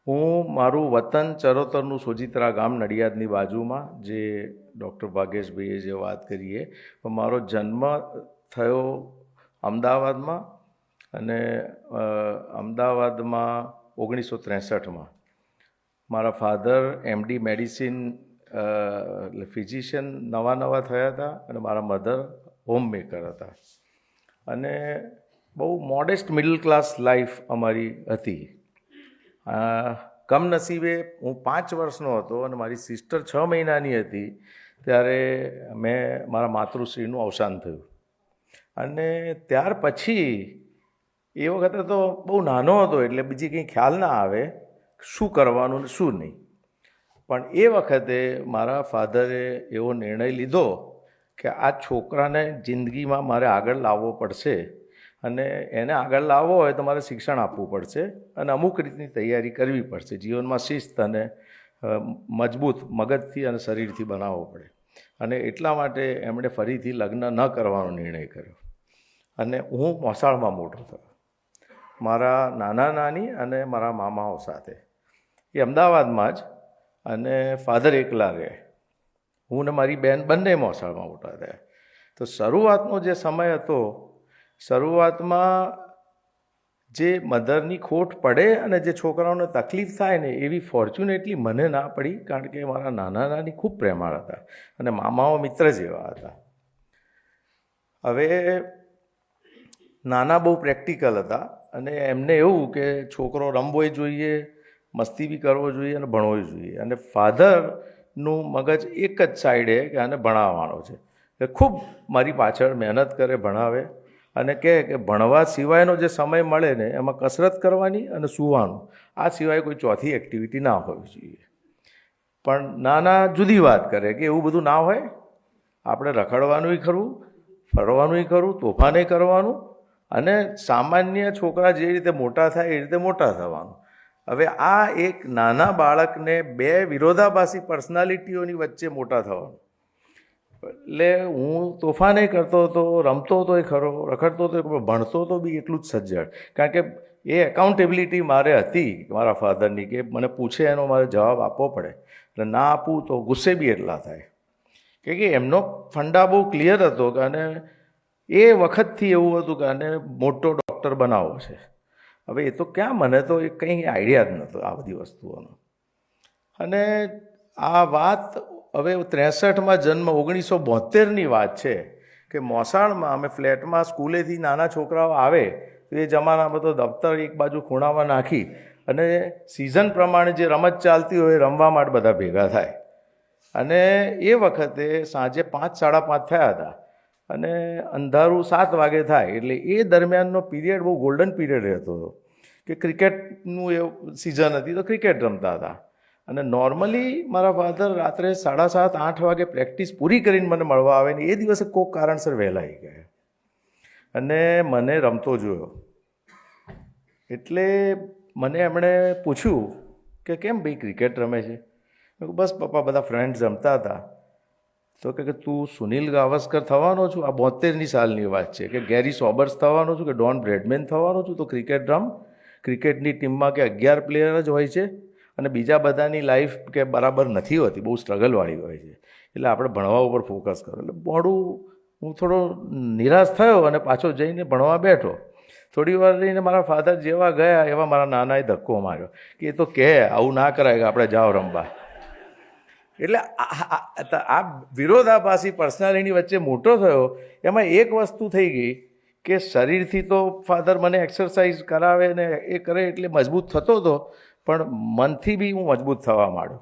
હું મારું વતન ચરોતરનું સોજિત્રા ગામ નડિયાદની બાજુમાં, જે ડૉક્ટર ભાગેશભાઈએ જે વાત કરીએ, પણ મારો જન્મ થયો અમદાવાદમાં, અને અમદાવાદમાં 1963માં. મારા ફાધર MD મેડિસિન એટલે ફિઝિશિયન નવા થયા હતા, અને મારા મધર હોમ મેકર હતા. અને બહુ મોડેસ્ટ મિડલ ક્લાસ લાઈફ અમારી હતી. કમનસીબે હું 5 વર્ષનો હતો અને મારી સિસ્ટર 6 મહિનાની હતી ત્યારે મારા માતૃશ્રીનું અવસાન થયું. અને ત્યાર પછી એ વખતે તો બહુ નાનો હતો, એટલે બીજી કંઈ ખ્યાલ ના આવે શું કરવાનું ને શું નહીં. પણ એ વખતે મારા ફાધરે એવો નિર્ણય લીધો કે આ છોકરાને જિંદગીમાં મારે આગળ લાવવો પડશે, અને એને આગળ લાવવો હોય તો મારે શિક્ષણ આપવું પડશે, અને અમુક રીતની તૈયારી કરવી પડશે. જીવનમાં શિસ્ત અને મજબૂત મગજથી અને શરીરથી બનાવવો પડે. અને એટલા માટે એમણે ફરીથી લગ્ન ન કરવાનો નિર્ણય કર્યો. અને હું મોસાળમાં મોટો થયો મારા નાના નાની અને મારા મામાઓ સાથે, એ અમદાવાદમાં જ. અને ફાધર એકલા રહે, હું ને મારી બહેન બંને મોસાળમાં મોટા થયા. તો શરૂઆતનો જે સમય હતો, શરૂઆતમાં જે મધરની ખોટ પડે અને જે છોકરાઓને તકલીફ થાય ને, એવી ફોર્ચ્યુનેટલી મને ના પડી, કારણ કે મારા નાના નાની ખૂબ પ્રેમાળ હતા અને મામાઓ મિત્ર જેવા હતા. હવે નાના બહુ પ્રેક્ટિકલ હતા, અને એમને એવું કે છોકરો રમવોય જોઈએ, મસ્તી બી કરવો જોઈએ અને ભણવો જોઈએ. અને ફાધરનું મગજ એક જ સાઈડે કે આને ભણાવવાનો છે, એ ખૂબ મારી પાછળ મહેનત કરે, ભણાવે, અને કહે કે ભણવા સિવાયનો જે સમય મળે ને એમાં કસરત કરવાની અને સૂવાનું, આ સિવાય કોઈ ચોથી એક્ટિવિટી ના હોવી જોઈએ. પણ નાના જુદી વાત કરે કે એવું બધું ના હોય, આપણે રખડવાનુંય ખરું, ફરવાનુંય ખરું, તોફાને કરવાનું, અને સામાન્ય છોકરા જે રીતે મોટા થાય એ રીતે મોટા થવાનું. હવે આ એક નાના બાળકને 2 વિરોધાભાસી પર્સનાલિટીઓની વચ્ચે મોટા થવાનું. એટલે હું તોફાને કરતો હતો, રમતો હતોય ખરો, રખડતો હતો, ભણતો તો બી એટલું જ સજ્જડ. કારણ કે એ એકાઉન્ટેબિલિટી મારે હતી મારા ફાધરની, કે મને પૂછે એનો મારે જવાબ આપવો પડે, એટલે ના આપું તો ગુસ્સે બી એટલા થાય. કે એમનો ફંડા બહુ ક્લિયર હતો, કે અને એ વખતથી એવું હતું કે આને મોટો ડૉક્ટર બનાવવો છે. હવે એ તો ક્યાં, મને તો એ કંઈ આઈડિયા જ નહોતો આ બધી વસ્તુઓનો. અને આ વાત હવે 63માં જન્મ, 1972ની વાત છે, કે મોસાળમાં અમે ફ્લેટમાં સ્કૂલેથી નાના છોકરાઓ આવે તો એ જમાનામાં તો દફતર એક બાજુ ખૂણામાં નાખી અને સિઝન પ્રમાણે જે રમત ચાલતી હોય એ રમવા માટે બધા ભેગા થાય. અને એ વખતે સાંજે 5, 5:30 થયા હતા, અને અંધારું 7 વાગે થાય, એટલે એ દરમિયાનનો પીરિયડ બહુ ગોલ્ડન પીરિયડ રહેતો હતો, કે ક્રિકેટનું એ સિઝન હતી તો ક્રિકેટ રમતા હતા. અને નોર્મલી મારા ફાધર રાત્રે 7:30, 8 વાગે પ્રેક્ટિસ પૂરી કરીને મને મળવા આવે, ને એ દિવસે કોઈક કારણસર વહેલા આવી ગયા, અને મને રમતો જોયો. એટલે મને એમણે પૂછ્યું કે કેમ ભાઈ ક્રિકેટ રમે છે? મેં કહ્યું બસ પપ્પા, બધા ફ્રેન્ડ્સ રમતા હતા. તો કે તું સુનિલ ગાવસ્કર થવાનો છું? આ 72ની સાલની વાત છે. કે ગેરી સોબર્સ થવાનો છું, કે ડોન બ્રેડમેન થવાનો છું? તો ક્રિકેટ રમ. ક્રિકેટની ટીમમાં કે 11 પ્લેયર જ હોય છે, અને બીજા બધાની લાઈફ કે બરાબર નથી હોતી, બહુ સ્ટ્રગલવાળી હોય છે, એટલે આપણે ભણવા ઉપર ફોકસ કરો. એટલે હું થોડો નિરાશ થયો અને પાછો જઈને ભણવા બેઠો. થોડી વાર રહીને મારા ફાધર જેવા ગયા એવા મારા નાનાએ ધક્કો માર્યો, કે એ તો કહે આવું ના કરાય, કે આપણે જાઓ રમવા. એટલે આ વિરોધાભાસી પર્સનાલિટી વચ્ચે મોટો થયો. એમાં એક વસ્તુ થઈ ગઈ કે શરીરથી તો ફાધર મને એક્સરસાઇઝ કરાવે ને એ કરે એટલે મજબૂત થતો હતો, પણ મનથી બી હું મજબૂત થવા માંડ્યો.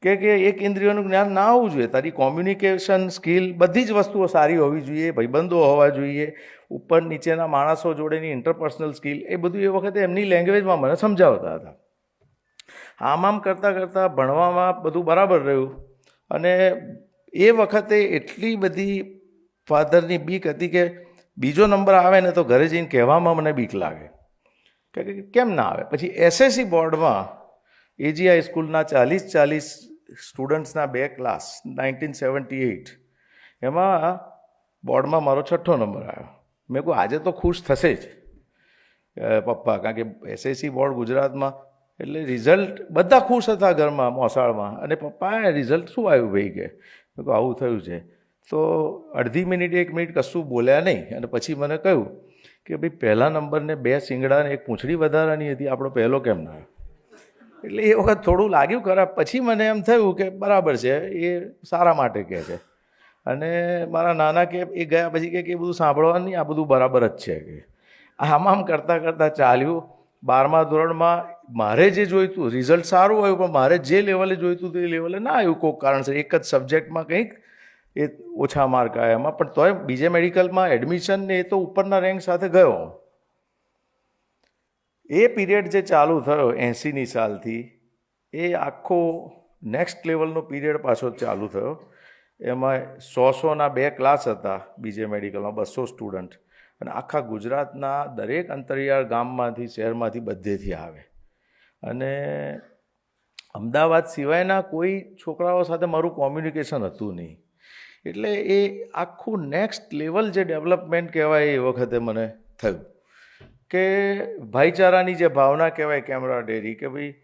કે એક ઇન્દ્રિયોનું જ્ઞાન ના હોવું જોઈએ, તારી કોમ્યુનિકેશન સ્કિલ બધી જ વસ્તુઓ સારી હોવી જોઈએ, ભાઈબંધો હોવા જોઈએ, ઉપર નીચેના માણસો જોડેની ઇન્ટરપર્સનલ સ્કિલ, એ બધું એ વખતે એમની લેંગ્વેજમાં મને સમજાવતા હતા. આમ કરતાં કરતાં ભણવામાં બધું બરાબર રહ્યું. અને એ વખતે એટલી બધી ફાધરની બીક હતી કે બીજો નંબર આવે ને તો ઘરે જઈને કહેવામાં મને બીક લાગે કે કેમ ના આવે. પછી SSC બોર્ડમાં AG હાઈસ્કૂલના 40 સ્ટુડન્ટ્સના 2 ક્લાસ 1978, એમાં બોર્ડમાં મારો 6ઠ્ઠો નંબર આવ્યો. મેં કહું આજે તો ખુશ થશે જ પપ્પા, કારણ કે SSC બોર્ડ ગુજરાતમાં એટલે રિઝલ્ટ બધા ખુશ હતા ઘરમાં મોસાળમાં, અને પપ્પા રિઝલ્ટ શું આવ્યું ભાઈ કે મેં કહું આવું થયું છે. તો અડધી મિનિટ 1 મિનિટ કશું બોલ્યા નહીં, અને પછી મને કહ્યું કે ભાઈ પહેલા નંબરને 2 શિંગડા ને 1 પૂંછડી વધારાની હતી, આપણો પહેલો કેમ ના આવ્યો? એટલે એ વખત થોડું લાગ્યું ખરાબ. પછી મને એમ થયું કે બરાબર છે, એ સારા માટે કહે છે. અને મારા નાના કે એ ગયા પછી કે એ બધું સાંભળવાનું નહીં, આ બધું બરાબર જ છે કે આમ કરતાં કરતાં ચાલ્યું. 12મા ધોરણમાં મારે જે જોઈતું રિઝલ્ટ સારું આવ્યું, પણ મારે જે લેવલે જોઈતું હતું એ લેવલે ના આવ્યું કોઈક કારણસર. એક જ સબ્જેક્ટમાં કંઈક એ ઓછા માર્ક આવ્યા એમાં, પણ તોય બીજે મેડિકલમાં એડમિશન ને એ તો ઉપરના રેન્ક સાથે ગયો. એ પીરિયડ જે ચાલુ થયો 80ની સાલથી, એ આખો નેક્સ્ટ લેવલનો પીરિયડ પાછો ચાલુ થયો. એમાં 100ના 2 ક્લાસ હતા બીજે મેડિકલમાં, 200 સ્ટુડન્ટ, અને આખા ગુજરાતના દરેક અંતરિયાળ ગામમાંથી શહેરમાંથી બધેથી આવે. અને અમદાવાદ સિવાયના કોઈ છોકરાઓ સાથે મારું કોમ્યુનિકેશન હતું નહીં. એટલે એ આખું નેક્સ્ટ લેવલ જે ડેવલપમેન્ટ કહેવાય એ વખતે મને થયું કે ભાઈચારાની જે ભાવના કહેવાય, કેમરાડેરી, કે ભાઈ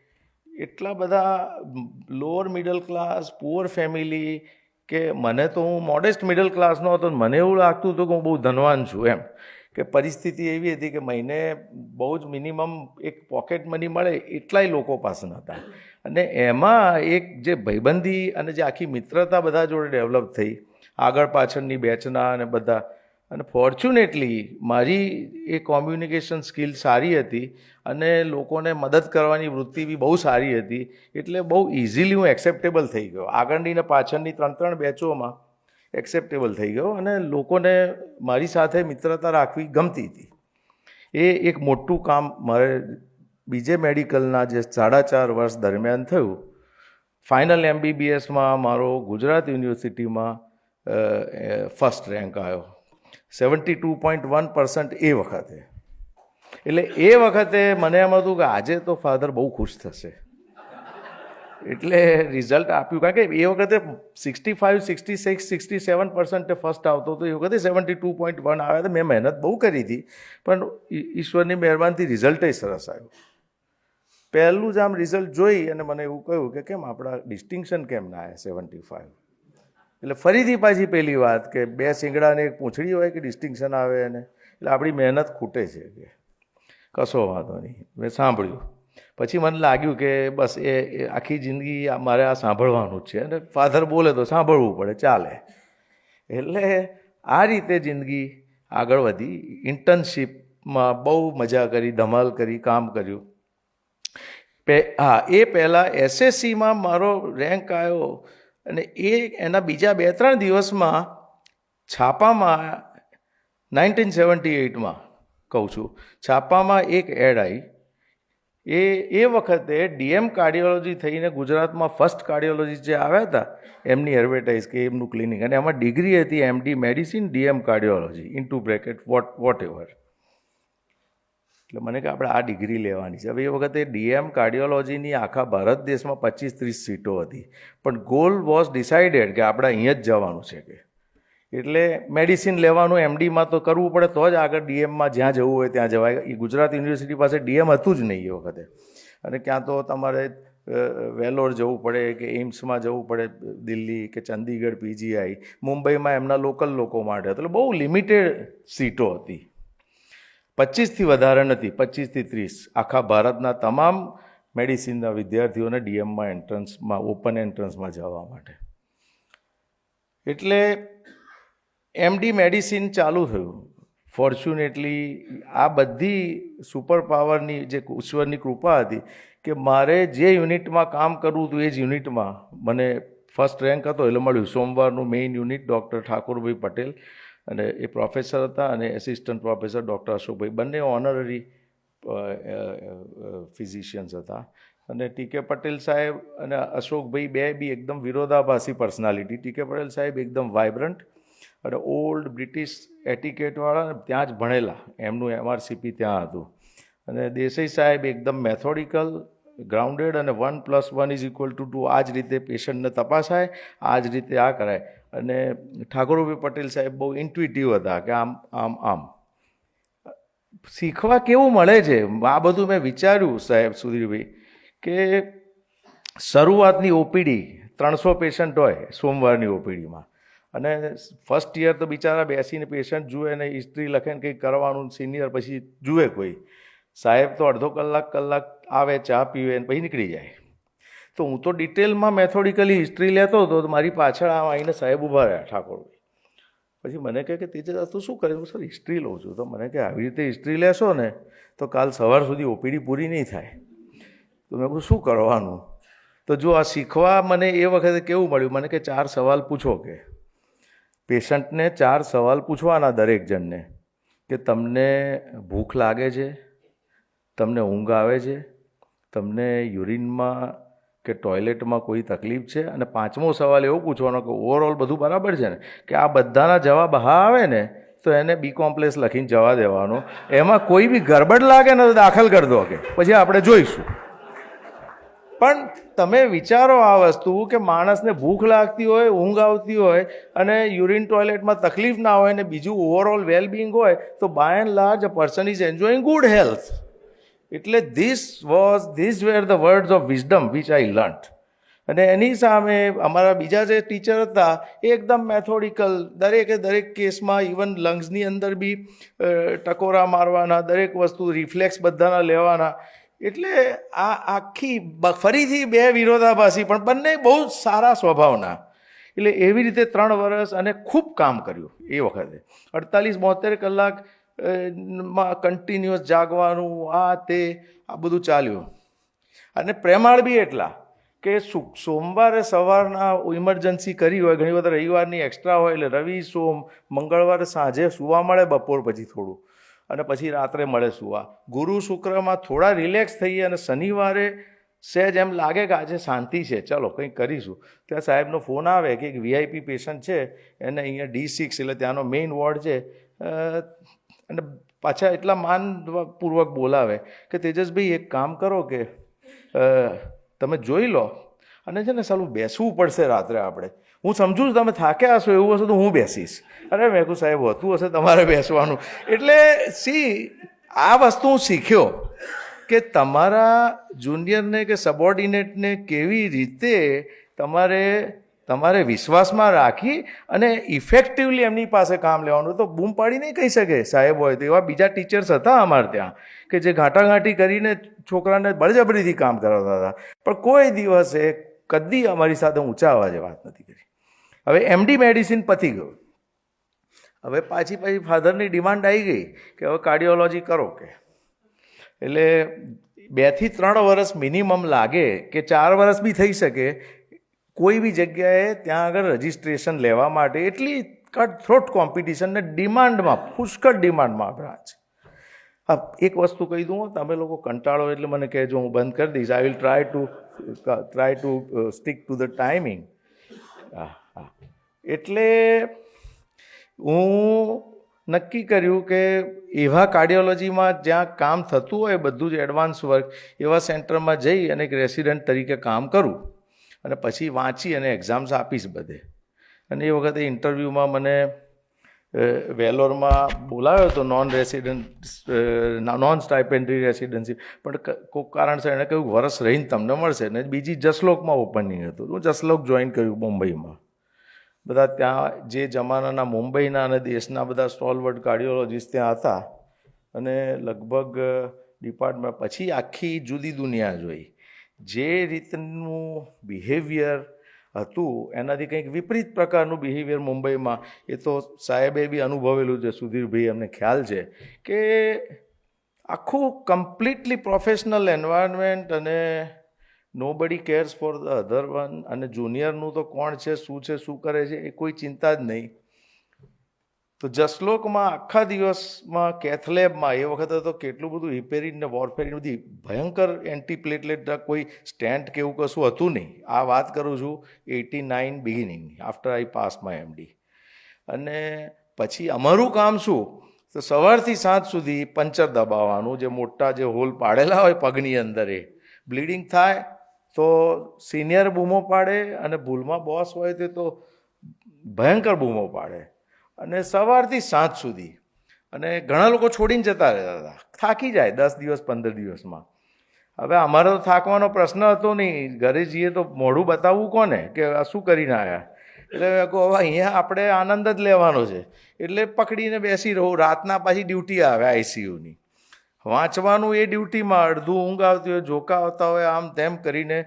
એટલા બધા lower middle class poor family, કે મને તો હું મોડેસ્ટ મિડલ ક્લાસનો હતો, મને એવું લાગતું હતું કે હું બહુ ધનવાન છું એમ, કે પરિસ્થિતિ એવી હતી કે મહિને બહુ જ મિનિમમ એક પોકેટ મની મળે એટલાય લોકો પાસે નહોતા. અને એમાં એક જે ભાઈબંધી અને જે આખી મિત્રતા બધા જોડે ડેવલપ થઈ, આગળ પાછળની બેચના અને બધા. અને ફોર્ચ્યુનેટલી મારી એ કોમ્યુનિકેશન સ્કિલ સારી હતી, અને લોકોને મદદ કરવાની વૃત્તિ બી બહુ સારી હતી. એટલે બહુ ઇઝીલી હું એક્સેપ્ટેબલ થઈ ગયો, આગળની ને પાછળની 3 બેચોમાં એક્સેપ્ટેબલ થઈ ગયો, અને લોકોને મારી સાથે મિત્રતા રાખવી ગમતી હતી. એ એક મોટું કામ મારે બીજે મેડિકલના જે 4.5 વર્ષ દરમિયાન થયું. ફાઇનલ MBBSમાં મારો ગુજરાત યુનિવર્સિટીમાં ફર્સ્ટ રેન્ક આવ્યો, 72.1% એ વખતે. એટલે એ વખતે મને એમ હતું કે આજે તો ફાધર બહુ ખુશ થશે. એટલે રિઝલ્ટ આપ્યું, કારણ કે એ વખતે 65, 66, 67% ફર્સ્ટ આવતો હતો, એ વખતે 72.1 આવ્યા હતા. મેં મહેનત બહુ કરી હતી, પણ ઈશ્વરની મહેરબાનીથી રિઝલ્ટય સરસ આવ્યું. પહેલું જ આમ રિઝલ્ટ જોઈ અને મને એવું કહ્યું કે કેમ આપણા ડિસ્ટિંક્શન કેમ ના આવ્યા 75. એટલે ફરીથી પાછી પહેલી વાત કે 2 શિંગડાને 1 પૂંછડી હોય કે ડિસ્ટિંક્શન આવે, અને એટલે આપણી મહેનત ખૂટે છે. કે કશો વાંધો નહીં, મેં સાંભળ્યું. પછી મને લાગ્યું કે બસ એ આખી જિંદગી મારે આ સાંભળવાનું જ છે, અને ફાધર બોલે તો સાંભળવું પડે, ચાલે. એટલે આ રીતે જિંદગી આગળ વધી. ઇન્ટર્નશીપમાં બહુ મજા કરી, ધમાલ કરી, કામ કર્યું. એ પહેલાં SSCમાં મારો રેન્ક આવ્યો, અને એના બીજા 2-3 દિવસમાં છાપામાં 1978માં કહું છું, છાપામાં એક એડ આવી. એ વખતે DM કાર્ડિયોલોજી થઈને ગુજરાતમાં ફર્સ્ટ કાર્ડિયોલોજીસ્ટ જે આવ્યા હતા એમની એડવર્ટાઇઝ કે એમનું ક્લિનિક, અને એમાં ડિગ્રી હતી MD medicine DM cardiology into bracket whatever. એટલે મને કે આપણે આ ડિગ્રી લેવાની છે. હવે એ વખતે DM કાર્ડિયોલોજીની આખા ભારત દેશમાં 25-30 સીટો હતી, પણ ગોલ વોઝ ડિસાઇડેડ કે આપણે અહીંયા જ જવાનું છે. કે એટલે મેડિસિન લેવાનું MDમાં તો કરવું પડે, તો જ આગળ DMમાં જ્યાં જવું હોય ત્યાં જવાય. એ ગુજરાત યુનિવર્સિટી પાસે DM હતું જ નહીં એ વખતે, અને ક્યાં તો તમારે વેલોર જવું પડે કે એમ્સમાં જવું પડે દિલ્હી, કે ચંદીગઢ PGI, મુંબઈમાં એમના લોકલ લોકો માટે. એટલે બહુ લિમિટેડ સીટો હતી, 25થી વધારે નથી, 25થી 30 આખા ભારતના તમામ મેડિસિનના વિદ્યાર્થીઓને DMમાં એન્ટ્રન્સમાં, ઓપન એન્ટ્રન્સમાં જવા માટે. એટલે MD મેડિસિન ચાલુ થયું. ફોર્ચ્યુનેટલી આ બધી સુપર પાવરની જે ઈશ્વરની કૃપા હતી કે મારે જે યુનિટમાં કામ કરવું હતું એ જ યુનિટમાં મને ફર્સ્ટ રેન્ક હતો. એટલે મળ્યું. સોમવારનું main unit doctor Thakorbhai Patel, અને એ પ્રોફેસર હતા, અને એસિસ્ટન્ટ પ્રોફેસર ડૉક્ટર અશોકભાઈ, બંને ઓનરરી ફિઝિશિયન્સ હતા. અને TK પટેલ સાહેબ અને અશોકભાઈ બે બી એકદમ વિરોધાભાસી પર્સનાલિટી. TK પટેલ સાહેબ એકદમ વાઇબ્રન્ટ અને ઓલ્ડ બ્રિટિશ એટિકેટવાળા, ત્યાં જ ભણેલા, એમનું MRCP ત્યાં હતું. અને દેસાઈ સાહેબ એકદમ મેથોડિકલ, ગ્રાઉન્ડેડ, અને 1+1=2 આ જ રીતે પેશન્ટને તપાસાય, આ જ રીતે આ કરાય. અને ઠાકોરભાઈ પટેલ સાહેબ બહુ ઇન્ટ્યુઇટિવ હતા કે આમ આમ આમ. શીખવા કેવું મળે છે આ બધું મેં વિચાર્યું સાહેબ સુધીરભાઈ, કે શરૂઆતની ઓપીડી 300 પેશન્ટ હોય સોમવારની ઓપીડીમાં, અને ફર્સ્ટ યર તો બિચારા બેસીને પેશન્ટ જુએ ને હિસ્ટ્રી લખે ને કંઈક કરવાનું, સિનિયર પછી જુએ કોઈ સાહેબ તો અડધો કલાક આવે, ચા પીવે ને પછી નીકળી જાય. તો હું તો ડિટેલમાં મેથોડિકલી હિસ્ટ્રી લેતો હતો, તો મારી પાછળ આવીને સાહેબ ઊભા રહ્યા ઠાકોરભાઈ. પછી મને કહે કે તેજસ તું શું કરે? સર હિસ્ટ્રી લઉં છું. તો મને કહે આવી રીતે હિસ્ટ્રી લેશો ને તો કાલ સવાર સુધી ઓપીડી પૂરી નહીં થાય. તો મેં કહું શું કરવાનું? તો જો આ શીખવા મને એ વખતે કેવું મળ્યું, મને કે 4 સવાલ પૂછો, કે પેશન્ટને 4 સવાલ પૂછવાના દરેક જણને, કે તમને ભૂખ લાગે છે, તમને ઊંઘ આવે છે, તમને યુરિનમાં કે ટોયલેટમાં કોઈ તકલીફ છે, અને 5મો સવાલ એવો પૂછવાનો કે ઓવરઓલ બધું બરાબર છે ને? કે આ બધાના જવાબ હા આવે ને તો એને બી કોમ્પ્લેક્સ લખીને જવા દેવાનો. એમાં કોઈ બી ગરબડ લાગે ને તો દાખલ કરી દો, કે પછી આપણે જોઈશું. પણ તમે વિચારો આ વસ્તુ કે માણસને ભૂખ લાગતી હોય, ઊંઘ આવતી હોય અને યુરિન ટોયલેટમાં તકલીફ ના હોય ને બીજું ઓવરઓલ વેલબિંગ હોય, તો by and large a person is enjoying good health. એટલે these were the words of wisdom which I learnt. અને એની સામે અમારા બીજા જે ટીચર હતા એ એકદમ મેથોડિકલ, દરેક કેસમાં ઇવન લંગ્સની અંદર બી ટકોરા મારવાના, દરેક વસ્તુ રિફ્લેક્સ બધાના લેવાના. એટલે આ આખી ફરીથી 2 વિરોધાભાસી, પણ બંને બહુ સારા સ્વભાવના. એટલે એવી રીતે 3 વર્ષ અને ખૂબ કામ કર્યું એ વખતે. 48-72 કલાક માં કન્ટિન્યુઅસ જાગવાનું, આ બધું ચાલ્યું. અને પ્રેમાળ બી એટલા કે સોમવારે સવારના ઇમરજન્સી કરી હોય, ઘણી વખત રવિવારની એક્સ્ટ્રા હોય, એટલે રવિ સોમ મંગળવારે સાંજે સુવા મળે બપોર પછી થોડું, અને પછી રાત્રે મળે સુવા. ગુરુ શુક્રમાં થોડા રિલેક્સ થઈએ, અને શનિવારે સહેજ એમ લાગે કે આજે શાંતિ છે, ચલો કંઈક કરીશું. ત્યાં સાહેબનો ફોન આવે કે એક VIP પેશન્ટ છે, એને અહીંયા D6 એટલે ત્યાંનો મેઇન વોર્ડ છે, અને પાછા એટલા માનપૂર્વક બોલાવે કે તેજસભાઈ એક કામ કરો, કે તમે જોઈ લો, અને છે ને સાલું બેસવું પડશે રાત્રે આપણે. હું સમજું છું તમે થાક્યા હશો, એવું હશે તો હું બેસીશ. અરે મેં કહું સાહેબ હોતું હશે તમારે બેસવાનું. એટલે આ વસ્તુ હું શીખ્યો કે તમારા જુનિયરને કે સબોર્ડિનેટને કેવી રીતે તમારે વિશ્વાસમાં રાખી અને ઇફેક્ટિવલી એમની પાસે કામ લેવાનું. તો બૂમ પાડી નહીં કહી શકે સાહેબ હોય તો. એવા બીજા ટીચર્સ હતા અમારે ત્યાં કે જે ઘાંટાઘાંટી કરીને છોકરાને બળજબરીથી કામ કરાવતા હતા, પણ કોઈ દિવસે કદી અમારી સાથે ઊંચા અવાજે વાત નથી કરી. હવે MD મેડિસિન પતી ગયું, હવે પાછી ફાધરની ડિમાન્ડ આવી ગઈ કે હવે કાર્ડિયોલોજી કરો. કે એટલે 2 થી 3 વર્ષ મિનિમમ લાગે, કે 4 વર્ષ બી થઈ શકે કોઈ બી જગ્યાએ ત્યાં આગળ રજિસ્ટ્રેશન લેવા માટે. એટલી કટ થ્રોટ કોમ્પિટિશન ને ડિમાન્ડમાં, પુષ્કળ ડિમાન્ડમાં બ્રાન્ચ. હા, એક વસ્તુ કહી દઉં, તમે લોકો કંટાળો એટલે મને કહેજો, હું બંધ કરી દઈશ. I will try to stick to the timing. હા, એટલે હું નક્કી કર્યું કે એવા કાર્ડિયોલોજીમાં જ્યાં કામ થતું હોય બધું જ એડવાન્સ વર્ક, એવા સેન્ટરમાં જઈ અને એક રેસિડન્ટ તરીકે કામ કરું, અને પછી વાંચી અને એક્ઝામ્સ આપીશ બધે. અને એ વખતે ઇન્ટરવ્યૂમાં મને વેલોરમાં બોલાવ્યો હતો, નોન સ્ટાઇપેન્ડરી રેસિડન્સી, પણ કોઈક કારણસર એણે કહ્યું વર્ષ રહીને તમને મળશે. ને બીજી જસલોકમાં ઓપનિંગ હતું, હું જસલોક જોઈન કર્યું મુંબઈમાં. બધા ત્યાં જે જમાનાના મુંબઈના અને દેશના બધા સ્ટોલવર્ડ કાર્ડિયોલોજીસ્ટ ત્યાં હતા, અને લગભગ ડિપાર્ટમેન્ટ પછી આખી જુદી દુનિયા જોઈ. જે રીતનું બિહેવિયર હતું એનાથી કંઈક વિપરીત પ્રકારનું બિહેવિયર મુંબઈમાં. એ તો સાહેબે બી અનુભવેલું છે, સુધીરભાઈ, અમને ખ્યાલ છે કે આખું કમ્પ્લીટલી પ્રોફેશનલ એન્વાયરમેન્ટ, અને nobody cares for the other one. અને જુનિયરનું તો કોણ છે, શું કરે છે, એ કોઈ ચિંતા જ નહીં. તો જસલોકમાં આખા દિવસમાં કેથલેબમાં એ વખતે તો કેટલું બધું હિપેરિન ને વોરફેરિન બધી ભયંકર એન્ટીપ્લેટલેટ, કોઈ સ્ટેન્ટ કે એવું કશું હતું નહીં. આ વાત કરું છું 89 beginning, after I pass my MD. અને પછી અમારું કામ શું, તો સવારથી સાંજ સુધી પંચર દબાવવાનું, જે મોટા જે હોલ પાડેલા હોય પગની અંદર, એ બ્લીડિંગ થાય તો સિનિયર બૂમો પાડે, અને ભૂલમાં બોસ હોય તે તો ભયંકર બૂમો પાડે. અને સવારથી સાંજ સુધી. અને ઘણા લોકો છોડીને જતા રહેતા હતા, થાકી જાય 10 દિવસ 15 દિવસમાં. હવે અમારે તો થાકવાનો પ્રશ્ન હતો નહીં, ઘરે જઈએ તો મોઢું બતાવવું કોને કે આ શું કરીને આવ્યા. એટલે મેં કહું હવે અહીંયા આપણે આનંદ જ લેવાનો છે, એટલે પકડીને બેસી રહું. રાતના પાછી ડ્યુટી આવે આઈસીયુની, વાંચવાનું એ ડ્યુટીમાં અડધું ઊંઘ આવતી હોય, ઝોકા આવતા હોય, આમ તેમ કરીને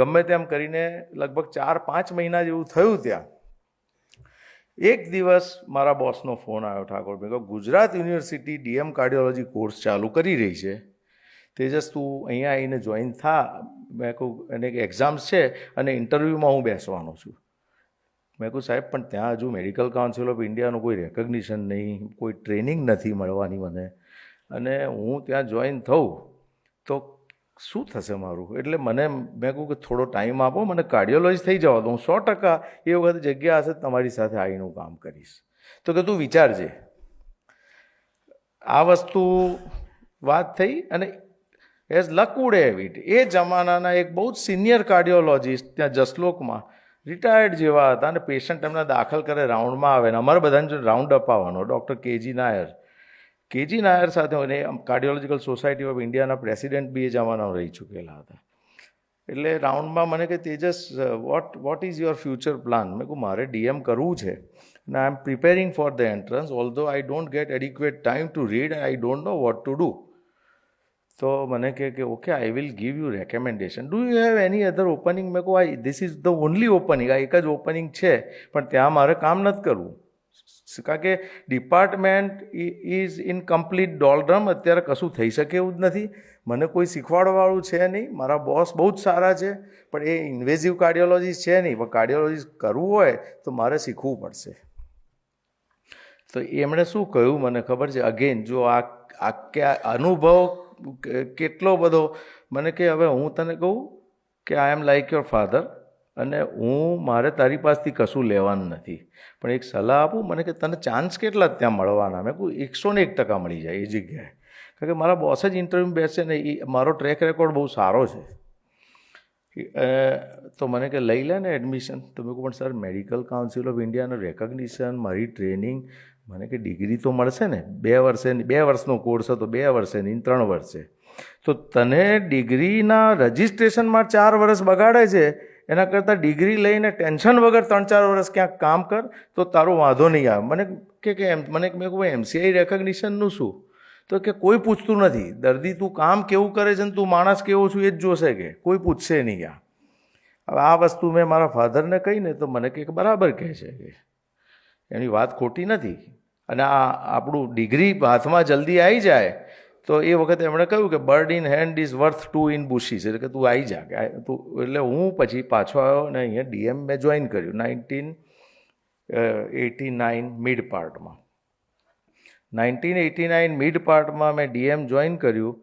ગમે તેમ કરીને લગભગ 4-5 મહિના જેવું થયું ત્યાં. એક દિવસ મારા બોસનો ફોન આવ્યો ઠાકોર મેં કહ્યું Gujarat university DM cardiology course ચાલુ કરી રહી છે, તેજસ તું અહીંયા આવીને જોઈન થા. મેં કહું એને એક્ઝામ્સ છે અને ઇન્ટરવ્યૂમાં હું બેસવાનો છું. મેં કહું સાહેબ પણ ત્યાં હજુ મેડિકલ કાઉન્સિલ ઓફ ઇન્ડિયાનું કોઈ રેકગ્નિશન નહીં, કોઈ ટ્રેનિંગ નથી મળવાની મને, અને હું ત્યાં જોઈન થઉં તો શું થશે મારું? એટલે મેં કહું કે થોડો ટાઈમ આપો, મને કાર્ડિયોલોજી થઈ જવા દો, હું 100% એ વખતે જગ્યા હશે તમારી સાથે આવીને હું કામ કરીશ. તો કે તું વિચારજે. આ વસ્તુ વાત થઈ. અને as luck would have it, એ જમાનાના એક બહુ જ સિનિયર કાર્ડિયોલોજિસ્ટ ત્યાં જસલોકમાં રિટાયર્ડ જેવા હતા, અને પેશન્ટ એમને દાખલ કરે, રાઉન્ડમાં આવે, ને અમારે બધાને રાઉન્ડ અપાવવાનો. ડૉક્ટર કેજી નાયર સાથે એને કાર્ડિયોલોજીકલ સોસાયટી ઓફ ઇન્ડિયાના પ્રેસિડેન્ટ બી એ જમાનામાં રહી ચૂકેલા હતા. એટલે રાઉન્ડમાં મને કે Tejas what is your future plan? મેં કહું મારે ડીએમ કરવું છે અને I am preparing for the entrance, although I don't get adequate time to read, I don't know what to do. તો મને કહે કે okay I will give you recommendation, do you have any other opening? મેં કહું I this is the only opening, આ એક જ opening છે, પણ ત્યાં મારે કામ નથી કરવું, કારણ કે ડિપાર્ટમેન્ટ ઇઝ ઇન કમ્પ્લીટ ડોલડ્રમ. અત્યારે કશું થઈ શકે એવું જ નથી, મને કોઈ શીખવાડવાળું છે નહીં. મારા બોસ બહુ જ સારા છે, પણ એ ઇન્વેઝિવ કાર્ડિયોલોજીસ્ટ છે નહીં, પણ કાર્ડિયોલોજીસ્ટ કરવું હોય તો મારે શીખવું પડશે. તો એમણે શું કહ્યું મને ખબર છે? અગેન જો આ અનુભવ કેટલો બધો, મને કે હવે હું તને કહું કે આઈ એમ લાઈક યોર ફાધર, અને મારે તારી પાસેથી કશું લેવાનું નથી, પણ એક સલાહ આપું, મને કે તને ચાન્સ કેટલા ત્યાં મળવાના? મેં કહું 101% મળી જાય એ જગ્યાએ, કારણ કે મારા બોસ જ ઇન્ટરવ્યૂ બેસે ને એ મારો ટ્રેક રેકોર્ડ બહુ સારો છે. તો મને કે લઈ લે ને એડમિશન. તો મેં કહું પણ સર મેડિકલ કાઉન્સિલ ઓફ ઇન્ડિયાનું રેકગ્નિશન, મારી ટ્રેનિંગ, મને કે ડિગ્રી તો મળશે ને, 2 વર્ષનો કોર્સ હતો, 2 વર્ષે નહીં 3 વર્ષે. તો તને ડિગ્રીના રજિસ્ટ્રેશનમાં 4 વર્ષ બગાડે છે, એના કરતાં ડિગ્રી લઈને ટેન્શન વગર 3-4 વર્ષ ક્યાંક કામ કર તો તારો વાંધો નહીં આવે. મેં કહું એમસીઆઈ રેકગ્નિશનનું શું? તો કે કોઈ પૂછતું નથી, દર્દી તું કામ કેવું કરે છે ને તું માણસ કેવો છું એ જ જોશે, કે કોઈ પૂછશે નહીં. હવે આ વસ્તુ મેં મારા ફાધરને કહીને તો મને કે બરાબર કહે છે, કે એની વાત ખોટી નથી. અને આ આપણું ડિગ્રી હાથમાં જલ્દી આવી જાય તો એ વખતે એમણે કહ્યું કે bird in hand is worth 2 in bushes, એટલે કે તું આવી જા કે તું. એટલે હું પછી પાછો આવ્યો અને અહીંયા ડીએમ મેં જોઈન કર્યું 1989 મિડ પાર્ટમાં. 1989 મિડ પાર્ટમાં મેં ડીએમ જોઈન કર્યું.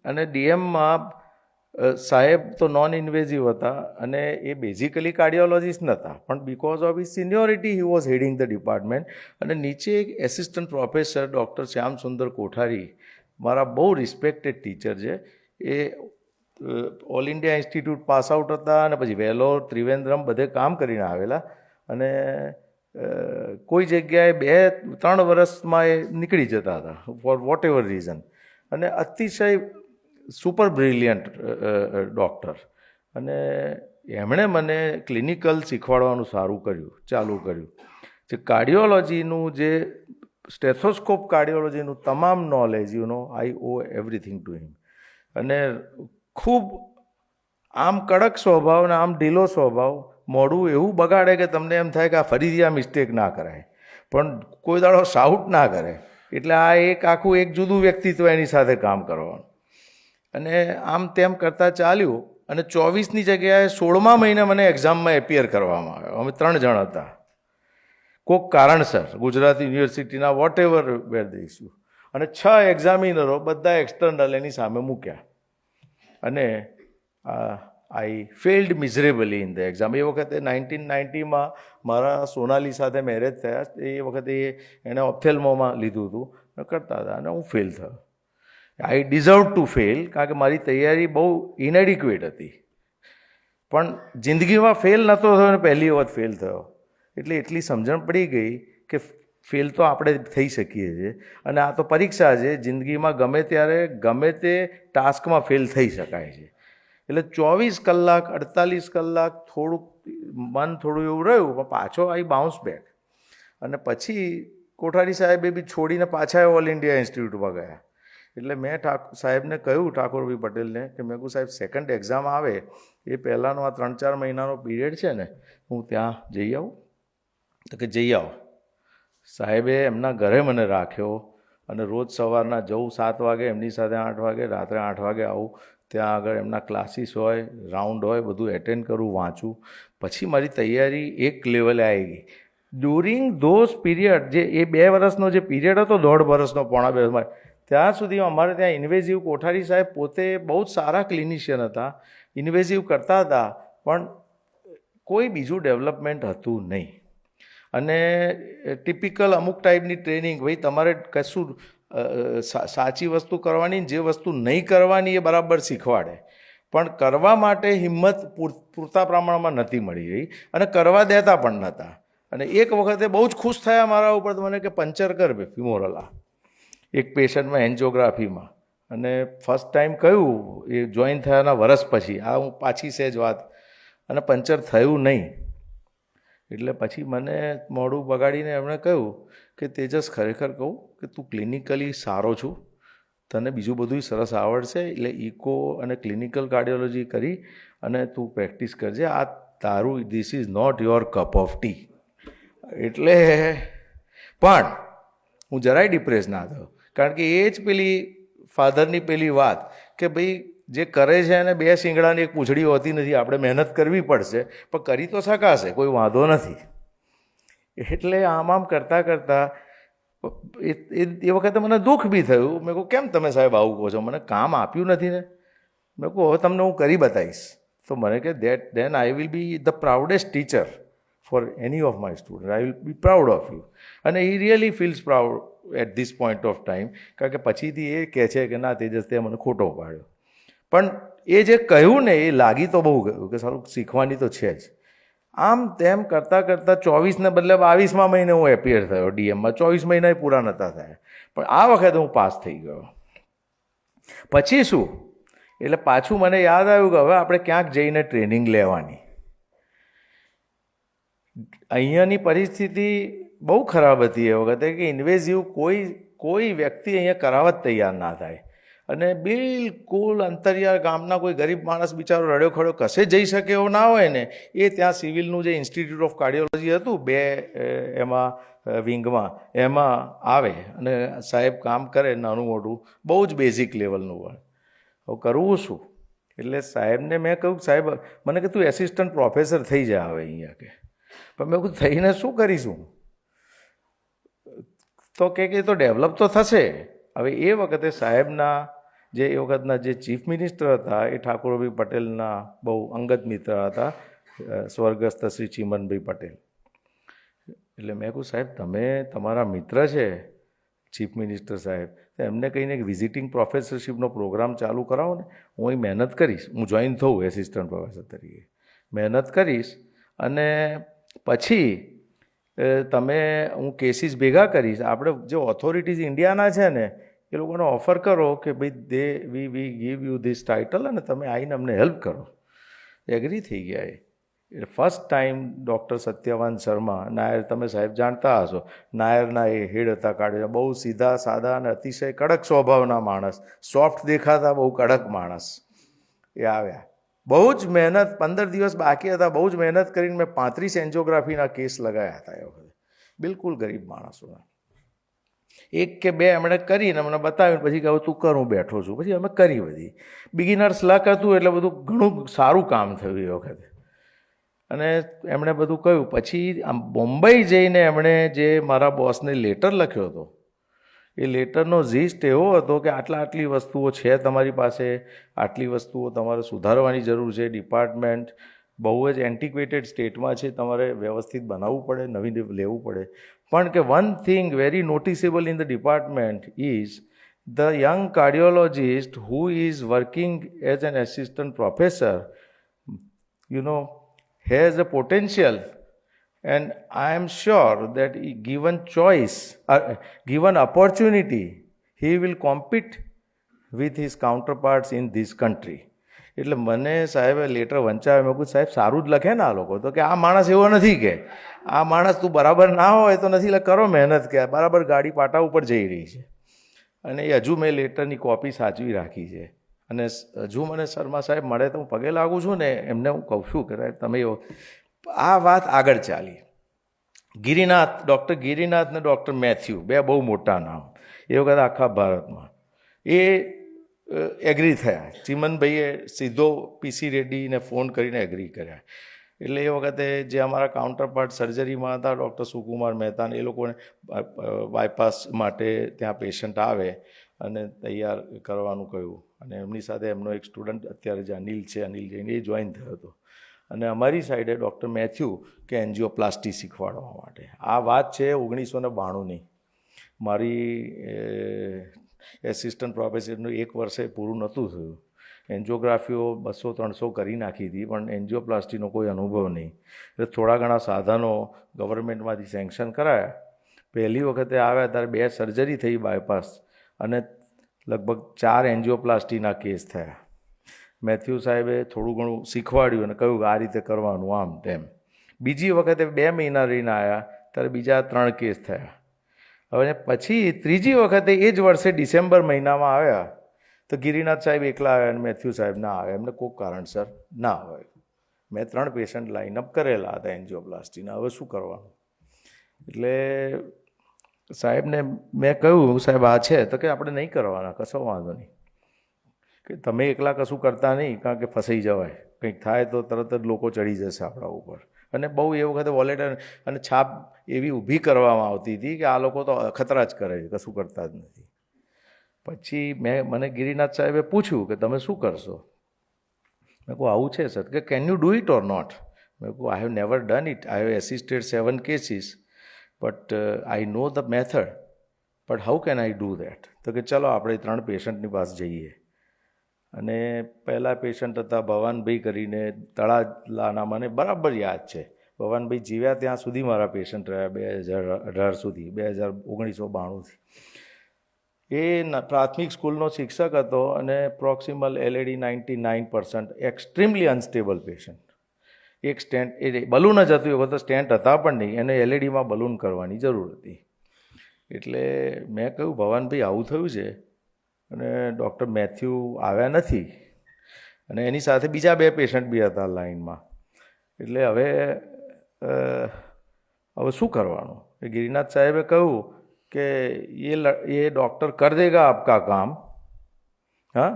અને ડીએમમાં સાહેબ તો નોન ઇન્વેઝિવ હતા, અને એ બેઝિકલી કાર્ડિયોલોજીસ્ટ નહોતા, પણ because of his seniority he was heading the department. અને નીચે એક assistant professor doctor Shyamsundar Kothari, મારા બહુ રિસ્પેક્ટેડ ટીચર છે, એ all India institute pass out હતા, અને પછી વેલોર, ત્રિવેન્દ્રમ બધે કામ કરીને આવેલા, અને કોઈ જગ્યાએ 2-3 વર્ષમાં એ નીકળી જતા હતા ફોર વોટ એવર રીઝન. અને અતિશય સુપર બ્રિલિયન્ટ ડૉક્ટર, અને એમણે મને ક્લિનિકલ શીખવાડવાનું ચાલુ કર્યું. જે કાર્ડિયોલોજીનું જે સ્ટેથોસ્કોપ કાર્ડિયોલોજીનું તમામ knowledge I owe everything to him. અને ખૂબ આમ કડક સ્વભાવ ને આમ ઢીલો સ્વભાવ, મોઢું એવું બગાડે કે તમને એમ થાય કે આ ફરીથી આ મિસ્ટેક ના કરાય, પણ કોઈ દાડો શાઉટ ના કરે. એટલે આ આખું એક જુદું વ્યક્તિત્વ એની સાથે કામ કરવાનું. અને આમ તેમ કરતાં ચાલ્યું, અને 24ની જગ્યાએ 16મા મહિને મને એક્ઝામમાં એપિયર કરવામાં આવ્યો. અમે 3 જણ હતા, કોઈક કારણસર ગુજરાત યુનિવર્સિટીના whatever were the issue, અને 6 એક્ઝામિનરો બધા એક્સટર્નલ એની સામે મૂક્યા, અને I failed miserably in the exam. એ વખતે 1990માં મારા સોનાલી સાથે મેરેજ થયા, એ વખતે એણે ઓપ્થેલ્મોમાં લીધું હતું, કરતા હતા, અને હું ફેલ થયો. આઈ ડિઝર્વ ટુ ફેલ, કારણ કે મારી તૈયારી બહુ ઇનએડિક્વેટ હતી, પણ જિંદગીમાં ફેલ નહોતો થયો, અને પહેલી વખત ફેલ થયો. એટલે એટલી સમજણ પડી ગઈ કે ફેલ તો આપણે થઈ શકીએ છીએ, અને આ તો પરીક્ષા છે. જિંદગીમાં ગમે ત્યારે ગમે તે ટાસ્કમાં ફેલ થઈ શકાય છે. એટલે 24 કલાક 48 કલાક થોડુંક મન થોડું એવું રહ્યું, પણ પાછો આઈ બાઉન્સ બેક. અને પછી કોઠારી સાહેબે બી છોડીને પાછા ઓલ ઇન્ડિયા ઇન્સ્ટિટ્યૂટમાં ગયા. એટલે મેં સાહેબને કહ્યું, ઠાકોરભાઈ પટેલને, કે મેં કહું સાહેબ સેકન્ડ એક્ઝામ આવે એ પહેલાંનો આ 3-4 મહિનાનો પીરિયડ છે ને, હું ત્યાં જઈ આવું? તો કે જઈ આવો. સાહેબે એમના ઘરે મને રાખ્યો, અને રોજ સવારના જવું 7 વાગે, એમની સાથે 8 વાગે, રાત્રે 8 વાગે આવું. ત્યાં આગળ એમના ક્લાસીસ હોય, રાઉન્ડ હોય, બધું એટેન્ડ કરું, વાંચું. પછી મારી તૈયારી એક લેવલે આવી ગઈ. ડ્યુરિંગ ધોઝ પીરિયડ, જે એ 2 વર્ષનો જે પીરિયડ હતો, 1.5 વર્ષનો, પોણા 2 વર્ષ, ત્યાં સુધી અમારે ત્યાં ઇન્વેઝિવ, કોઠારી સાહેબ પોતે બહુ જ સારા ક્લિનિશિયન હતા, ઇન્વેઝિવ કરતા હતા, પણ કોઈ બીજું ડેવલપમેન્ટ હતું નહીં. અને ટિપિકલ અમુક ટાઈપની ટ્રેનિંગ, ભાઈ તમારે કશું સાચી વસ્તુ કરવાની, જે વસ્તુ નહીં કરવાની એ બરાબર શીખવાડે, પણ કરવા માટે હિંમત પૂરતા પ્રમાણમાં નથી મળી રહી, અને કરવા દેતા પણ નહોતા. અને એક વખતે બહુ જ ખુશ થયા મારા ઉપર, તો મને કે પંચર કર ફિમોરલ આ એક પેશન્ટમાં એન્જિયોગ્રાફીમાં. અને ફર્સ્ટ ટાઈમ કહ્યું એ જોઈન થયાના વર્ષ પછી, આ હું પાછી સહેજ વાત, અને પંચર થયું નહીં. એટલે પછી મને મોઢું બગાડીને એમણે કહ્યું કે તેજસ, ખરેખર કહું કે તું ક્લિનિકલી સારો છું, તને બીજું બધું સરસ આવડશે, એટલે ઇકો અને ક્લિનિકલ કાર્ડિયોલોજી કરી અને તું પ્રેક્ટિસ કરજે. આ તારું, this is not your cup of tea. એટલે પણ હું જરાય ડિપ્રેસ ના થયો, કારણ કે એ જ પેલી ફાધરની પેલી વાત કે ભાઈ જે કરે છે એને 2 શિંગડાની એક પૂંછડી હોતી નથી, આપણે મહેનત કરવી પડશે, પણ કરી તો શકાશે, કોઈ વાંધો નથી. એટલે આમ કરતાં કરતાં એ વખતે મને દુઃખ બી થયું. મેં કહું કેમ તમે સાહેબ આવું કહો છો, મને કામ આપ્યું નથી ને? મેં કહું હવે તમને હું કરી બતાવીશ. તો મને કે then I will be the proudest teacher for any of my student. I will be proud of you. અને he really feels proud at this point of time, કારણ કે પછીથી એ કહે છે કે ના તેજસ, તે મને ખોટો પાડ્યો. પણ એ જે કહ્યું ને, એ લાગી તો બહુ ગયું કે સારું શીખવાની તો છે જ. આમ તેમ કરતાં કરતાં 24ને બદલે 22મા મહિને હું એપિયર થયો ડીએમમાં. 24 મહિના પૂરા નહોતા થયા, પણ આ વખતે હું પાસ થઈ ગયો. પછી શું, એટલે પાછું મને યાદ આવ્યું કે હવે આપણે ક્યાંક જઈને ટ્રેનિંગ લેવાની. અહીંયાની પરિસ્થિતિ બહુ ખરાબ હતી એ વખતે, કે ઇન્વેઝિવ કોઈ વ્યક્તિ અહીંયા કરાવવા જ તૈયાર ના થાય. અને બિલકુલ અંતરિયાળ ગામના કોઈ ગરીબ માણસ બિચારો રડ્યો ખડ્યો કશે જઈ શકે એવો ના હોય ને, એ ત્યાં સિવિલનું જે ઇન્સ્ટિટ્યૂટ ઓફ કાર્ડિયોલોજી હતું 2 એમાં વિંગમાં, એમાં આવે અને સાહેબ કામ કરે, નાનું મોટું બહુ જ બેઝિક લેવલનું હોય. હવે કરવું શું? એટલે સાહેબને મેં કહ્યું, સાહેબ મને કે તું એસિસ્ટન્ટ પ્રોફેસર થઈ જાય હવે અહીંયા, કે પણ મેં કહ્યું થઈને શું કરીશું? તો કે તો ડેવલપ તો થશે. હવે એ વખતે સાહેબના જે એ વખતના જે ચીફ મિનિસ્ટર હતા એ ઠાકોરભાઈ પટેલના બહુ અંગત મિત્ર હતા, સ્વર્ગસ્થ શ્રી ચીમનભાઈ પટેલ. એટલે મેં કહું સાહેબ તમે, તમારા મિત્ર છે ચીફ મિનિસ્ટર સાહેબ, એમને કહીને એક વિઝિટિંગ પ્રોફેસરશીપનો પ્રોગ્રામ ચાલુ કરાવો ને, હું અહીં મહેનત કરીશ, હું જોઈન થઉં એસિસ્ટન્ટ પ્રોફેસર તરીકે, મહેનત કરીશ, અને પછી હું કેસીસ ભેગા કરીશ. આપણે જે ઓથોરિટીઝ ઇન્ડિયાના છે ને એ લોકોને ઓફર કરો કે ભાઈ we give you this title, અને તમે આવીને અમને હેલ્પ કરો. એગ્રી થઈ ગયા. એટલે first time doctor Satyavan Sharma Nair, તમે સાહેબ જાણતા હશો, નાયરના એ હેડ હતા કાઢ્યા, બહુ સીધા સાદા અને અતિશય કડક સ્વભાવના માણસ, સોફ્ટ દેખાતા બહુ કડક માણસ. એ આવ્યા, બહુ જ મહેનત, 15 દિવસ બાકી હતા, બહુ જ મહેનત કરીને મેં 35 એન્જિયોગ્રાફીના કેસ લગાવ્યા હતા એ વખતે. બિલકુલ ગરીબ માણસોના 1 કે 2 એમણે કરીને મને બતાવ્યું, પછી કહ્યું તું કર, હું બેઠો છું. પછી અમે કરી બધી. બિગિનર્સ લક હતું એટલે બધું ઘણું સારું કામ થયું એ વખતે. અને એમણે બધું કહ્યું. પછી બોમ્બઈ જઈને એમણે જે મારા બોસને લેટર લખ્યો હતો, એ લેટરનો ઝીસ્ટ એવો હતો કે આટલી વસ્તુઓ છે તમારી પાસે, આટલી વસ્તુઓ તમારે સુધારવાની જરૂર છે, ડિપાર્ટમેન્ટ બહુ જ એન્ટિક્વેટેડ સ્ટેટમાં છે, તમારે વ્યવસ્થિત બનાવવું પડે, નવીન લેવું પડે. પણ કે one thing very noticeable in the department is the young cardiologist who is working as an assistant professor, has a potential and I am sure that given choice, given opportunity, he will compete with his counterparts in this country. એટલે મને સાહેબે letter વંચાવ્યો. મેં કહ્યું સાહેબ સારું જ લખે ને આ લોકો તો, કે આ માણસ એવો નથી, કે આ માણસ તું બરાબર ના હોય તો નથી, કરો મહેનત, કે બરાબર ગાડી પાટા ઉપર જઈ રહી છે. અને એ હજુ મેં લેટરની કોપી સાચવી રાખી છે. અને હજુ મને શર્મા સાહેબ મળે તો હું પગે લાગું છું ને એમને હું કહું છું કે સાહેબ તમે આ વાત આગળ ચાલી. ગિરિનાથ, ડૉક્ટર ગિરિનાથ ને ડૉક્ટર મેથ્યુ, બે બહુ મોટા નામ એ વખતે આખા ભારતમાં, એ એગ્રી થયા. ચિમનભાઈએ સીધો પીસી રેડ્ડીને ફોન કરીને એગ્રી કર્યા. એટલે એ વખતે જે અમારા કાઉન્ટરપાર્ટ સર્જરીમાં હતા ડૉક્ટર સુકુમાર મહેતાને, એ લોકોને બાયપાસ માટે ત્યાં પેશન્ટ આવે અને તૈયાર કરવાનું કહ્યું. અને એમની સાથે એમનો એક સ્ટુડન્ટ અત્યારે જે અનિલ છે, અનિલ જૈન, એ જોઈન થયો હતો. અને અમારી સાઈડે ડૉક્ટર મેથ્યુ કે એન્જિયોપ્લાસ્ટી શીખવાડવા માટે. આ વાત છે 1992ની. મારી એસિસ્ટન્ટ પ્રોફેસરનું 1 વર્ષે પૂરું નહોતું થયું. એન્જિયોગ્રાફીઓ 200-300 કરી નાખી હતી, પણ એન્જિયોપ્લાસ્ટીનો કોઈ અનુભવ નહીં. એટલે થોડા ઘણા સાધનો ગવર્મેન્ટમાંથી સેન્કશન કરાયા. પહેલી વખતે આવ્યા ત્યારે 2 સર્જરી થઈ બાયપાસ, અને લગભગ 4 એન્જિયોપ્લાસ્ટીના કેસ થયા. મેથ્યુ સાહેબે થોડું ઘણું શીખવાડ્યું અને કહ્યું કે આ રીતે કરવાનું, આમ તેમ. બીજી વખતે 2 મહિના રહીને આવ્યા ત્યારે બીજા 3 કેસ થયા. હવે પછી ત્રીજી વખતે એ જ વર્ષે ડિસેમ્બર મહિનામાં આવ્યા તો ગિરિનાથ સાહેબ એકલા આવ્યા અને મેથ્યુ સાહેબ ના આવ્યા. એમને કોઈ કારણસર ના આવે. મેં 3 પેશન્ટ લાઇનઅપ કરેલા હતા એન્જિયોપ્લાસ્ટીના. હવે શું કરવાનું? એટલે સાહેબને મેં કહ્યું સાહેબ આ છે તો કે આપણે નહીં કરવાના, કશો વાંધો નહીં, કે તમે એકલા કશું કરતા નહીં, કારણ કે ફસાઈ જવાય, કંઈક થાય તો તરત જ લોકો ચડી જશે આપણા ઉપર. અને બહુ એ વખતે વોલેટર અને છાપ એવી ઊભી કરવામાં આવતી હતી કે આ લોકો તો અખતરા જ કરે છે, કશું કરતા જ નથી. પછી મને ગિરિનાથ સાહેબે પૂછ્યું કે તમે શું કરશો? મેં કહું આવું છે સર, કે can you do it or not? મેં કહું I have never done it, I have assisted 7 cases but I know the method, but how can I do that? તો કે ચલો આપણે 3 પેશન્ટની પાસે જઈએ. અને પહેલા પેશન્ટ હતા ભવાનભાઈ કરીને, તળાલાના, મને બરાબર યાદ છે. ભવાનભાઈ જીવ્યા ત્યાં સુધી મારા પેશન્ટ રહ્યા 2018 સુધી, 1992થી. એ પ્રાથમિક સ્કૂલનો શિક્ષક હતો અને proximal LAD 99%, extremely unstable patient. એક સ્ટેન્ટ, એ બલૂન જ હતું, એ વખતે સ્ટેન્ટ હતા પણ નહીં, એને એલએડીમાં બલૂન કરવાની જરૂર હતી. એટલે મેં કહ્યું ભવાનભાઈ આવું થયું છે અને ડૉક્ટર મેથ્યુ આવ્યા નથી, અને એની સાથે બીજા 2 પેશન્ટ બી હતા લાઇનમાં. એટલે હવે શું કરવાનું? એ ગિરિનાથ સાહેબે કહ્યું કે ये डॉक्टर कर देगा आपका काम. હા,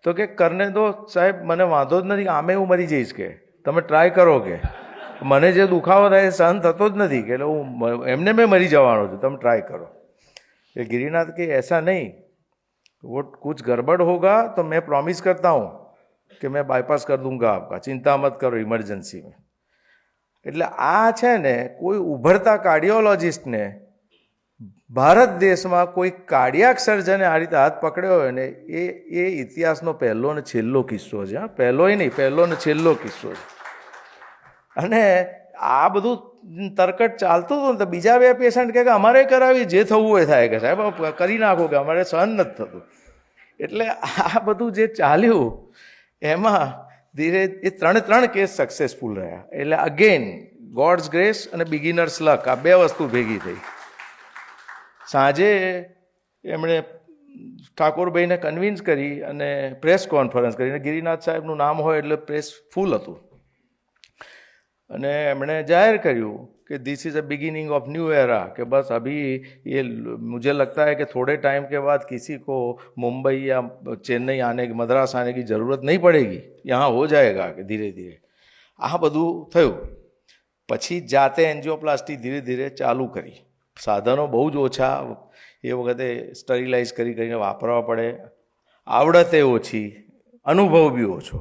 તો કે કરને દો સાહેબ, મને વાંધો જ નથી, આમે હું મરી જઈશ, કે તમે ટ્રાય કરો, કે મને જે દુખાવો થાય એ સહન થતો જ નથી, કે એટલે હું એમને મેં મરી જવાનો છું, તમે ટ્રાય કરો. એ ગિરિનાથ કે ऐसा नहीं, वो कुछ गड़बड़ होगा तो मैं प्रॉमिस करता हूँ कि मैं बाईपास कर दूंगा आपका, चिंता मत करो इमरजेंसी में. એટલે આ છે ને, કોઈ ઉભરતા કાર્ડિયોલોજિસ્ટને ભારત દેશમાં કોઈ કાર્ડિયાક સર્જને આ રીતે હાથ પકડ્યો હોય ને, એ ઇતિહાસનો પહેલો ને છેલ્લો કિસ્સો છે. હા, પહેલોય નહીં, પહેલો ને છેલ્લો કિસ્સો છે. અને આ બધું તરકટ ચાલતું હતું ને તો બીજા 2 પેશન્ટ કે અમારે કરાવી, જે થવું હોય થાય, કે સાહેબ કરી નાખો, કે અમારે સહન નથી થતું. એટલે આ બધું જે ચાલ્યું એમાં ધીરે એ 3 કેસ સક્સેસફુલ રહ્યા. એટલે અગેન ગોડ્સ ગ્રેસ અને બિગિનર્સ લક, આ 2 વસ્તુ ભેગી થઈ. સાંજે એમણે ઠાકોરભાઈને કન્વિન્સ કરી અને પ્રેસ કોન્ફરન્સ કરીને, ગિરિનાથ સાહેબનું નામ હોય એટલે પ્રેસ ફૂલ હતું, અને એમણે જાહેર કર્યું कि this is a beginning of new era, कि बस अभी ये मुझे लगता है कि थोड़े टाइम के बाद किसी को मुंबई या चेन्नई आने की, मद्रास आने की ज़रूरत नहीं पड़ेगी, यहाँ हो जाएगा कि धीरे धीरे. આ બધું થયું. પછી જાતે એન્જિયોપ્લાસ્ટી ધીરે ધીરે ચાલુ કરી. સાધનો બહુ જ ઓછા, એ વખતે સ્ટરીલાઇઝ કરીને વાપરવા પડે, આવડતે ઓછી, અનુભવ બી ઓછો.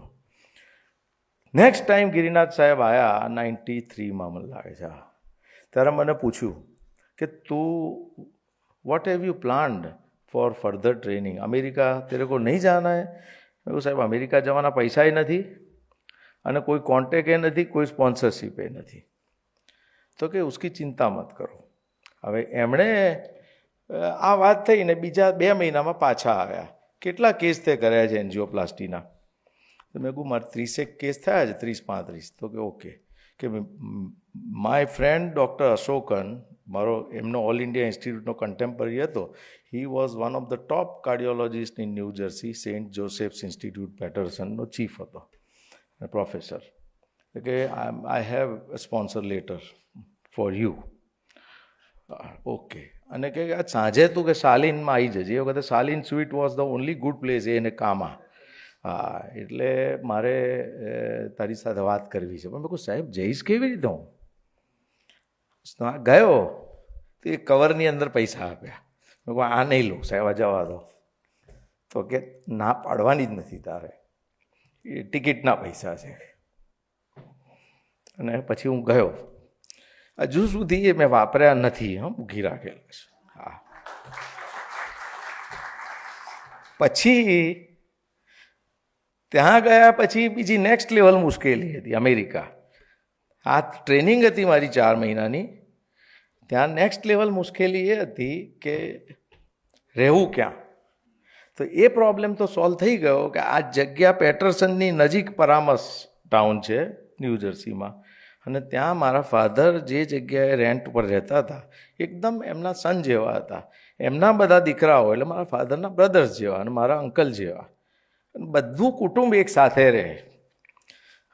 નેક્સ્ટ ટાઈમ ગિરિનાથ સાહેબ આવ્યા 93માં મને લાગે છે, ત્યારે મને પૂછ્યું કે તું what have you planned four further training, America તેરે કો નહીં જાના હૈ? મેં કહ્યું સાહેબ અમેરિકા જવાના પૈસાય નથી અને કોઈ કોન્ટેક્ટ એ નથી, કોઈ સ્પોન્સરશીપ એ નથી. તો કે ઉસકી ચિંતા મત કરો. હવે એમણે આ વાત થઈને બીજા 2 મહિનામાં પાછા આવ્યા. કેટલા કેસ તે કર્યા છે એન્જિયોપ્લાસ્ટીના? તો મેં કહું મારે 30 કેસ થયા છે, 30-35. તો કે ઓકે, કે માય ફ્રેન્ડ ડૉક્ટર અશોકન, મારો એમનો ઓલ ઇન્ડિયા ઇન્સ્ટિટ્યૂટનો કન્ટેમ્પરરી હતો. He was one of the top cardiologist in New Jersey. Saint Joseph's institute પેટરસનનો ચીફ હતો, પ્રોફેસર. કે I have a sponsor letter for you. Okay. અને કે સાંજે તું કે શાલીનમાં આવી જજે. એ વખતે Shalin sweet was the only good place એને કામા. હા, એટલે મારે તારી સાથે વાત કરવી છે. પણ મેં કહું સાહેબ જઈશ કેવી રીતે હું? ગયો તો એ કવરની અંદર પૈસા આપ્યા. મેં કહું આ નહીં લઉં સાહેબ, આ જવા દો. તો કે ના પાડવાની જ નથી તારે, એ ટિકિટના પૈસા છે. અને પછી હું ગયો. હજુ સુધી એ મેં વાપર્યા નથી, મૂકી રાખેલા છે. હા. પછી ત્યાં ગયા પછી બીજી નેક્સ્ટ લેવલ મુશ્કેલી હતી. અમેરિકા આ ટ્રેનિંગ હતી મારી 4 મહિનાની. ત્યાં નેક્સ્ટ લેવલ મુશ્કેલી એ હતી કે રહેવું ક્યાં. તો એ પ્રોબ્લેમ તો સોલ્વ થઈ ગયો કે આ જગ્યા પેટરસનની નજીક પરામસ ટાઉન છે ન્યૂ જર્સીમાં. અને ત્યાં મારા ફાધર જે જગ્યાએ રેન્ટ પર રહેતા હતા એકદમ એમના સન જેવા હતા. એમના બધા દીકરાઓ એટલે મારા ફાધરના બ્રધર્સ જેવા અને મારા અંકલ જેવા, બધું કુટુંબ એક સાથે રહે.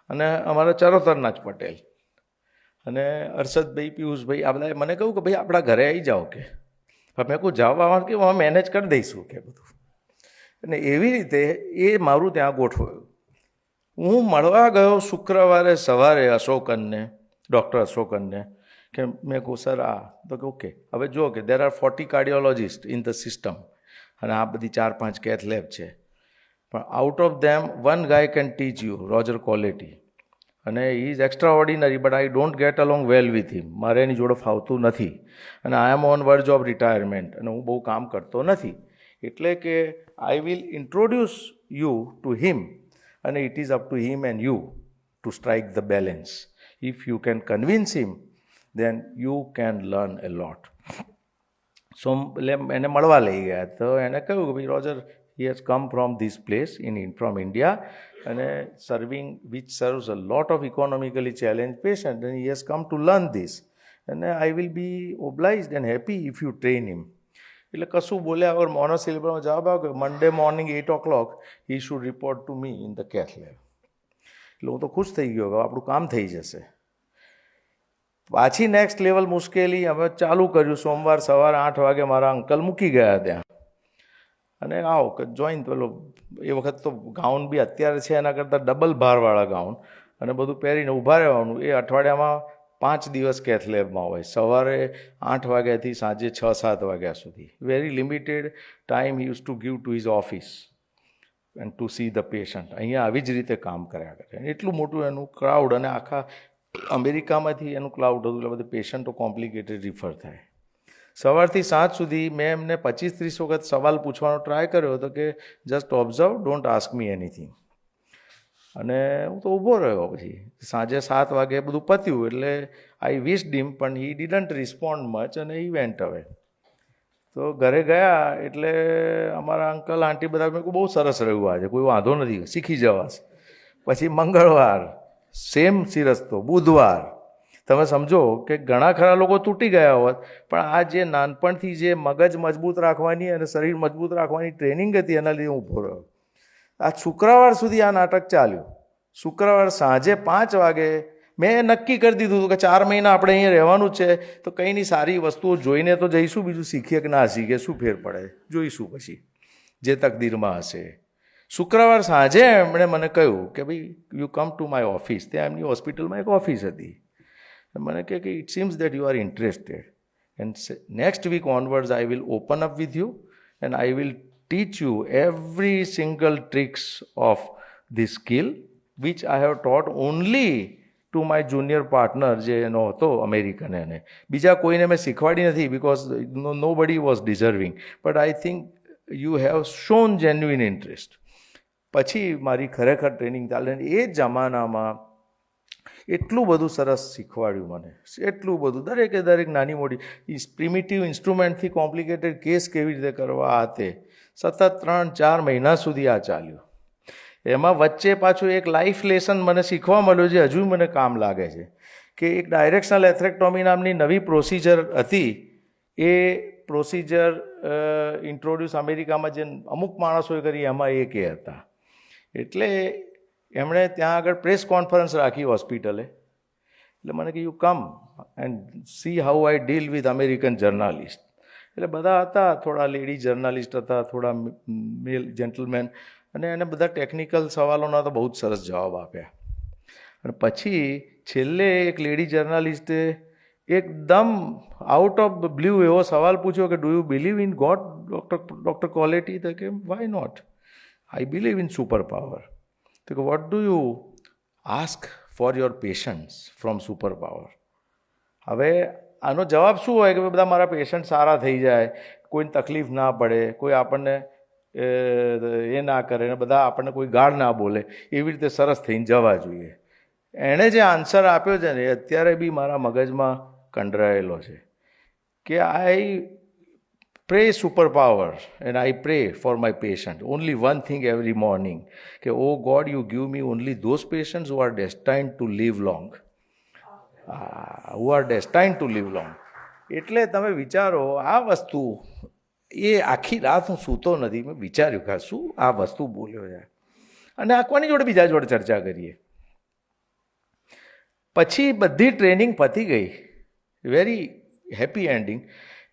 અને અમારા ચરોતરના જ પટેલ અને અરશદભાઈ, પિયુષભાઈ, આ બધાએ મને કહ્યું કે ભાઈ આપણા ઘરે આવી જાઓ. કે મેં કહું જાઓ આવવાનું કે અમે મેનેજ કરી દઈશું કે બધું. અને એવી રીતે એ મારું ત્યાં ગોઠવાયું. હું મળવા ગયો શુક્રવારે સવારે અશોકનને, ડૉક્ટર અશોકનને, કે મેં કહું સર આ. તો કે ઓકે, હવે જુઓ કે there are 40 cardiologist in the system અને આ બધી 4-5 કેથ લેબ છે. પણ out of them one guy can teach you, Roger quality. અને he is extraordinary but I don't get along well with him. મારે એની જોડે ફાવતું નથી અને I am on verge of retirement અને હું બહુ કામ કરતો નથી. એટલે કે I will introduce you to him અને it is up to him and you to strike the balance. If you can convince him then you can learn a lot. So એને મળવા લઈ ગયા. તો એને કહ્યું કે ભાઈ Roger, he has come from this place from India અને which serves a lot of economically challenged patients and he has come to learn this and I will be obliged and happy if you train him. એટલે કશું બોલ્યા વગર મોનોસિલેબલમાં જવાબ આવ્યો કે મંડે morning 8 o'clock he should report to me in the cath lab. એટલે હું તો ખુશ થઈ ગયો કે આપણું કામ થઈ જશે. પાછી નેક્સ્ટ લેવલ મુશ્કેલી અમે ચાલુ કર્યું. સોમવાર સવારે 8 વાગે મારા અંકલ મૂકી ગયા ત્યાં અને આવો કે જોઈન. પેલો એ વખત તો ગાઉન બી અત્યારે છે એના કરતાં ડબલ ભારવાળા ગાઉન અને બધું પહેરીને ઊભા રહેવાનું. એ અઠવાડિયામાં 5 દિવસ કેથ લેબમાં હોય, સવારે 8 વાગ્યાથી સાંજે 6-7 વાગ્યા સુધી. Very limited time he use to give to his office and to see the patient. અહીંયા આવી જ રીતે કામ કર્યા કરે. એટલું મોટું એનું ક્રાઉડ અને આખા અમેરિકામાંથી એનું ક્લાઉડ હતું એટલે બધા પેશન્ટો કોમ્પ્લિકેટેડ રિફર થાય. સવારથી સાંજ સુધી મેં એમને 25-30 વખત સવાલ પૂછવાનો ટ્રાય કર્યો હતો કે just observe, don't ask me anything. અને હું તો ઊભો રહ્યો. પછી સાંજે 7 વાગે બધું પત્યું એટલે આઈ વિશ્ડ હિમ પણ હી ડિડન્ટ રિસ્પોન્ડ મચ અને હી વેન્ટ અવે. તો ઘરે ગયા એટલે અમારા અંકલ આંટી બધા મેં કહ્યું બહુ સરસ રહ્યું આજે, કોઈ વાંધો નથી, શીખી જવાશે. પછી મંગળવાર સેમ સિરસ્તો, બુધવાર. તમે સમજો કે ઘણા ખરા લોકો તૂટી ગયા હોત પણ આ જે નાનપણથી જે મગજ મજબૂત રાખવાની અને શરીર મજબૂત રાખવાની ટ્રેનિંગ હતી એના લીધે હું ઊભો રહ્યો. આ શુક્રવાર સુધી આ નાટક ચાલ્યું. શુક્રવાર સાંજે 5 વાગે મેં નક્કી કરી દીધું હતું કે 4 મહિના આપણે અહીંયા રહેવાનું જ છે તો કંઈની સારી વસ્તુઓ જોઈને તો જઈશું, બીજું શીખીએ કે ના શીખીએ શું ફેર પડે જોઈશું પછી જે તકદીરમાં હશે. શુક્રવાર સાંજે એમણે મને કહ્યું કે ભાઈ you come to my office. ત્યાં એમની હોસ્પિટલમાં એક ઓફિસ હતી. મને કહે કે it seems that you are interested and next week onwards I will open up with you and I will teach you every single tricks of this skill which I have taught only to my junior partner જે એનો હતો American. એને બીજા કોઈને મેં શીખવાડી નથી because નો બડી was deserving but I think you have shown genuine interest. પછી મારી ખરેખર ટ્રેનિંગ ચાલે. એ જમાનામાં એટલું બધું સરસ શીખવાડ્યું મને, એટલું બધું, દરેકે દરેક નાની મોટી પ્રિમિટિવ ઇન્સ્ટ્રુમેન્ટથી કોમ્પ્લિકેટેડ કેસ કેવી રીતે કરવા, આ તે સતત 3-4 મહિના સુધી આ ચાલ્યું. એમાં વચ્ચે પાછું એક લાઈફ લેસન મને શીખવા મળ્યું જે હજુ મને કામ લાગે છે, કે એક ડાયરેક્શનલ એથ્રેક્ટોમી નામની નવી પ્રોસિજર હતી. એ પ્રોસિજર ઇન્ટ્રોડ્યુસ અમેરિકામાં જે અમુક માણસોએ કરી એમાં એક એ હતા. એટલે એમણે ત્યાં આગળ પ્રેસ કોન્ફરન્સ રાખી હોસ્પિટલે. એટલે મને કે you come and see how I deal with American journalist. એટલે બધા હતા, થોડા લેડી જર્નાલિસ્ટ હતા, થોડા મેલ જેન્ટલમેન, અને એને બધા ટેકનિકલ સવાલોના તો બહુ જ સરસ જવાબ આપ્યા. અને પછી છેલ્લે એક લેડી જર્નાલિસ્ટે એકદમ આઉટ ઓફ બ્લુ એવો સવાલ પૂછ્યો કે do you believe in God doctor quality? તો કે why not, I believe in super power. તો કે what do you ask for your patients from super power? હવે આનો જવાબ શું હોય કે બધા મારા પેશન્ટ સારા થઈ જાય, કોઈને તકલીફ ના પડે, કોઈ આપણને એ ના કરે, ને બધા આપણને કોઈ ગાળ ના બોલે, એવી રીતે સરસ થઈને જવા જોઈએ. એણે જે આન્સર આપ્યો છે ને એ અત્યારે બી મારા મગજમાં કંડરાયેલો છે કે I pray super power and I pray for my patient only one thing every morning, કે O God you give me only those patients who are destined to live long. Who are destined to live long. એટલે તમે વિચારો આ વસ્તુ, એ આખી રાત હું સૂતો નથી, મેં વિચાર્યું કે શું આ વસ્તુ બોલ્યો છે. અને આ કોની જોડે બીજા જોડે ચર્ચા કરીએ. પછી બધી ટ્રેનિંગ પતી ગઈ, વેરી હેપી એન્ડિંગ.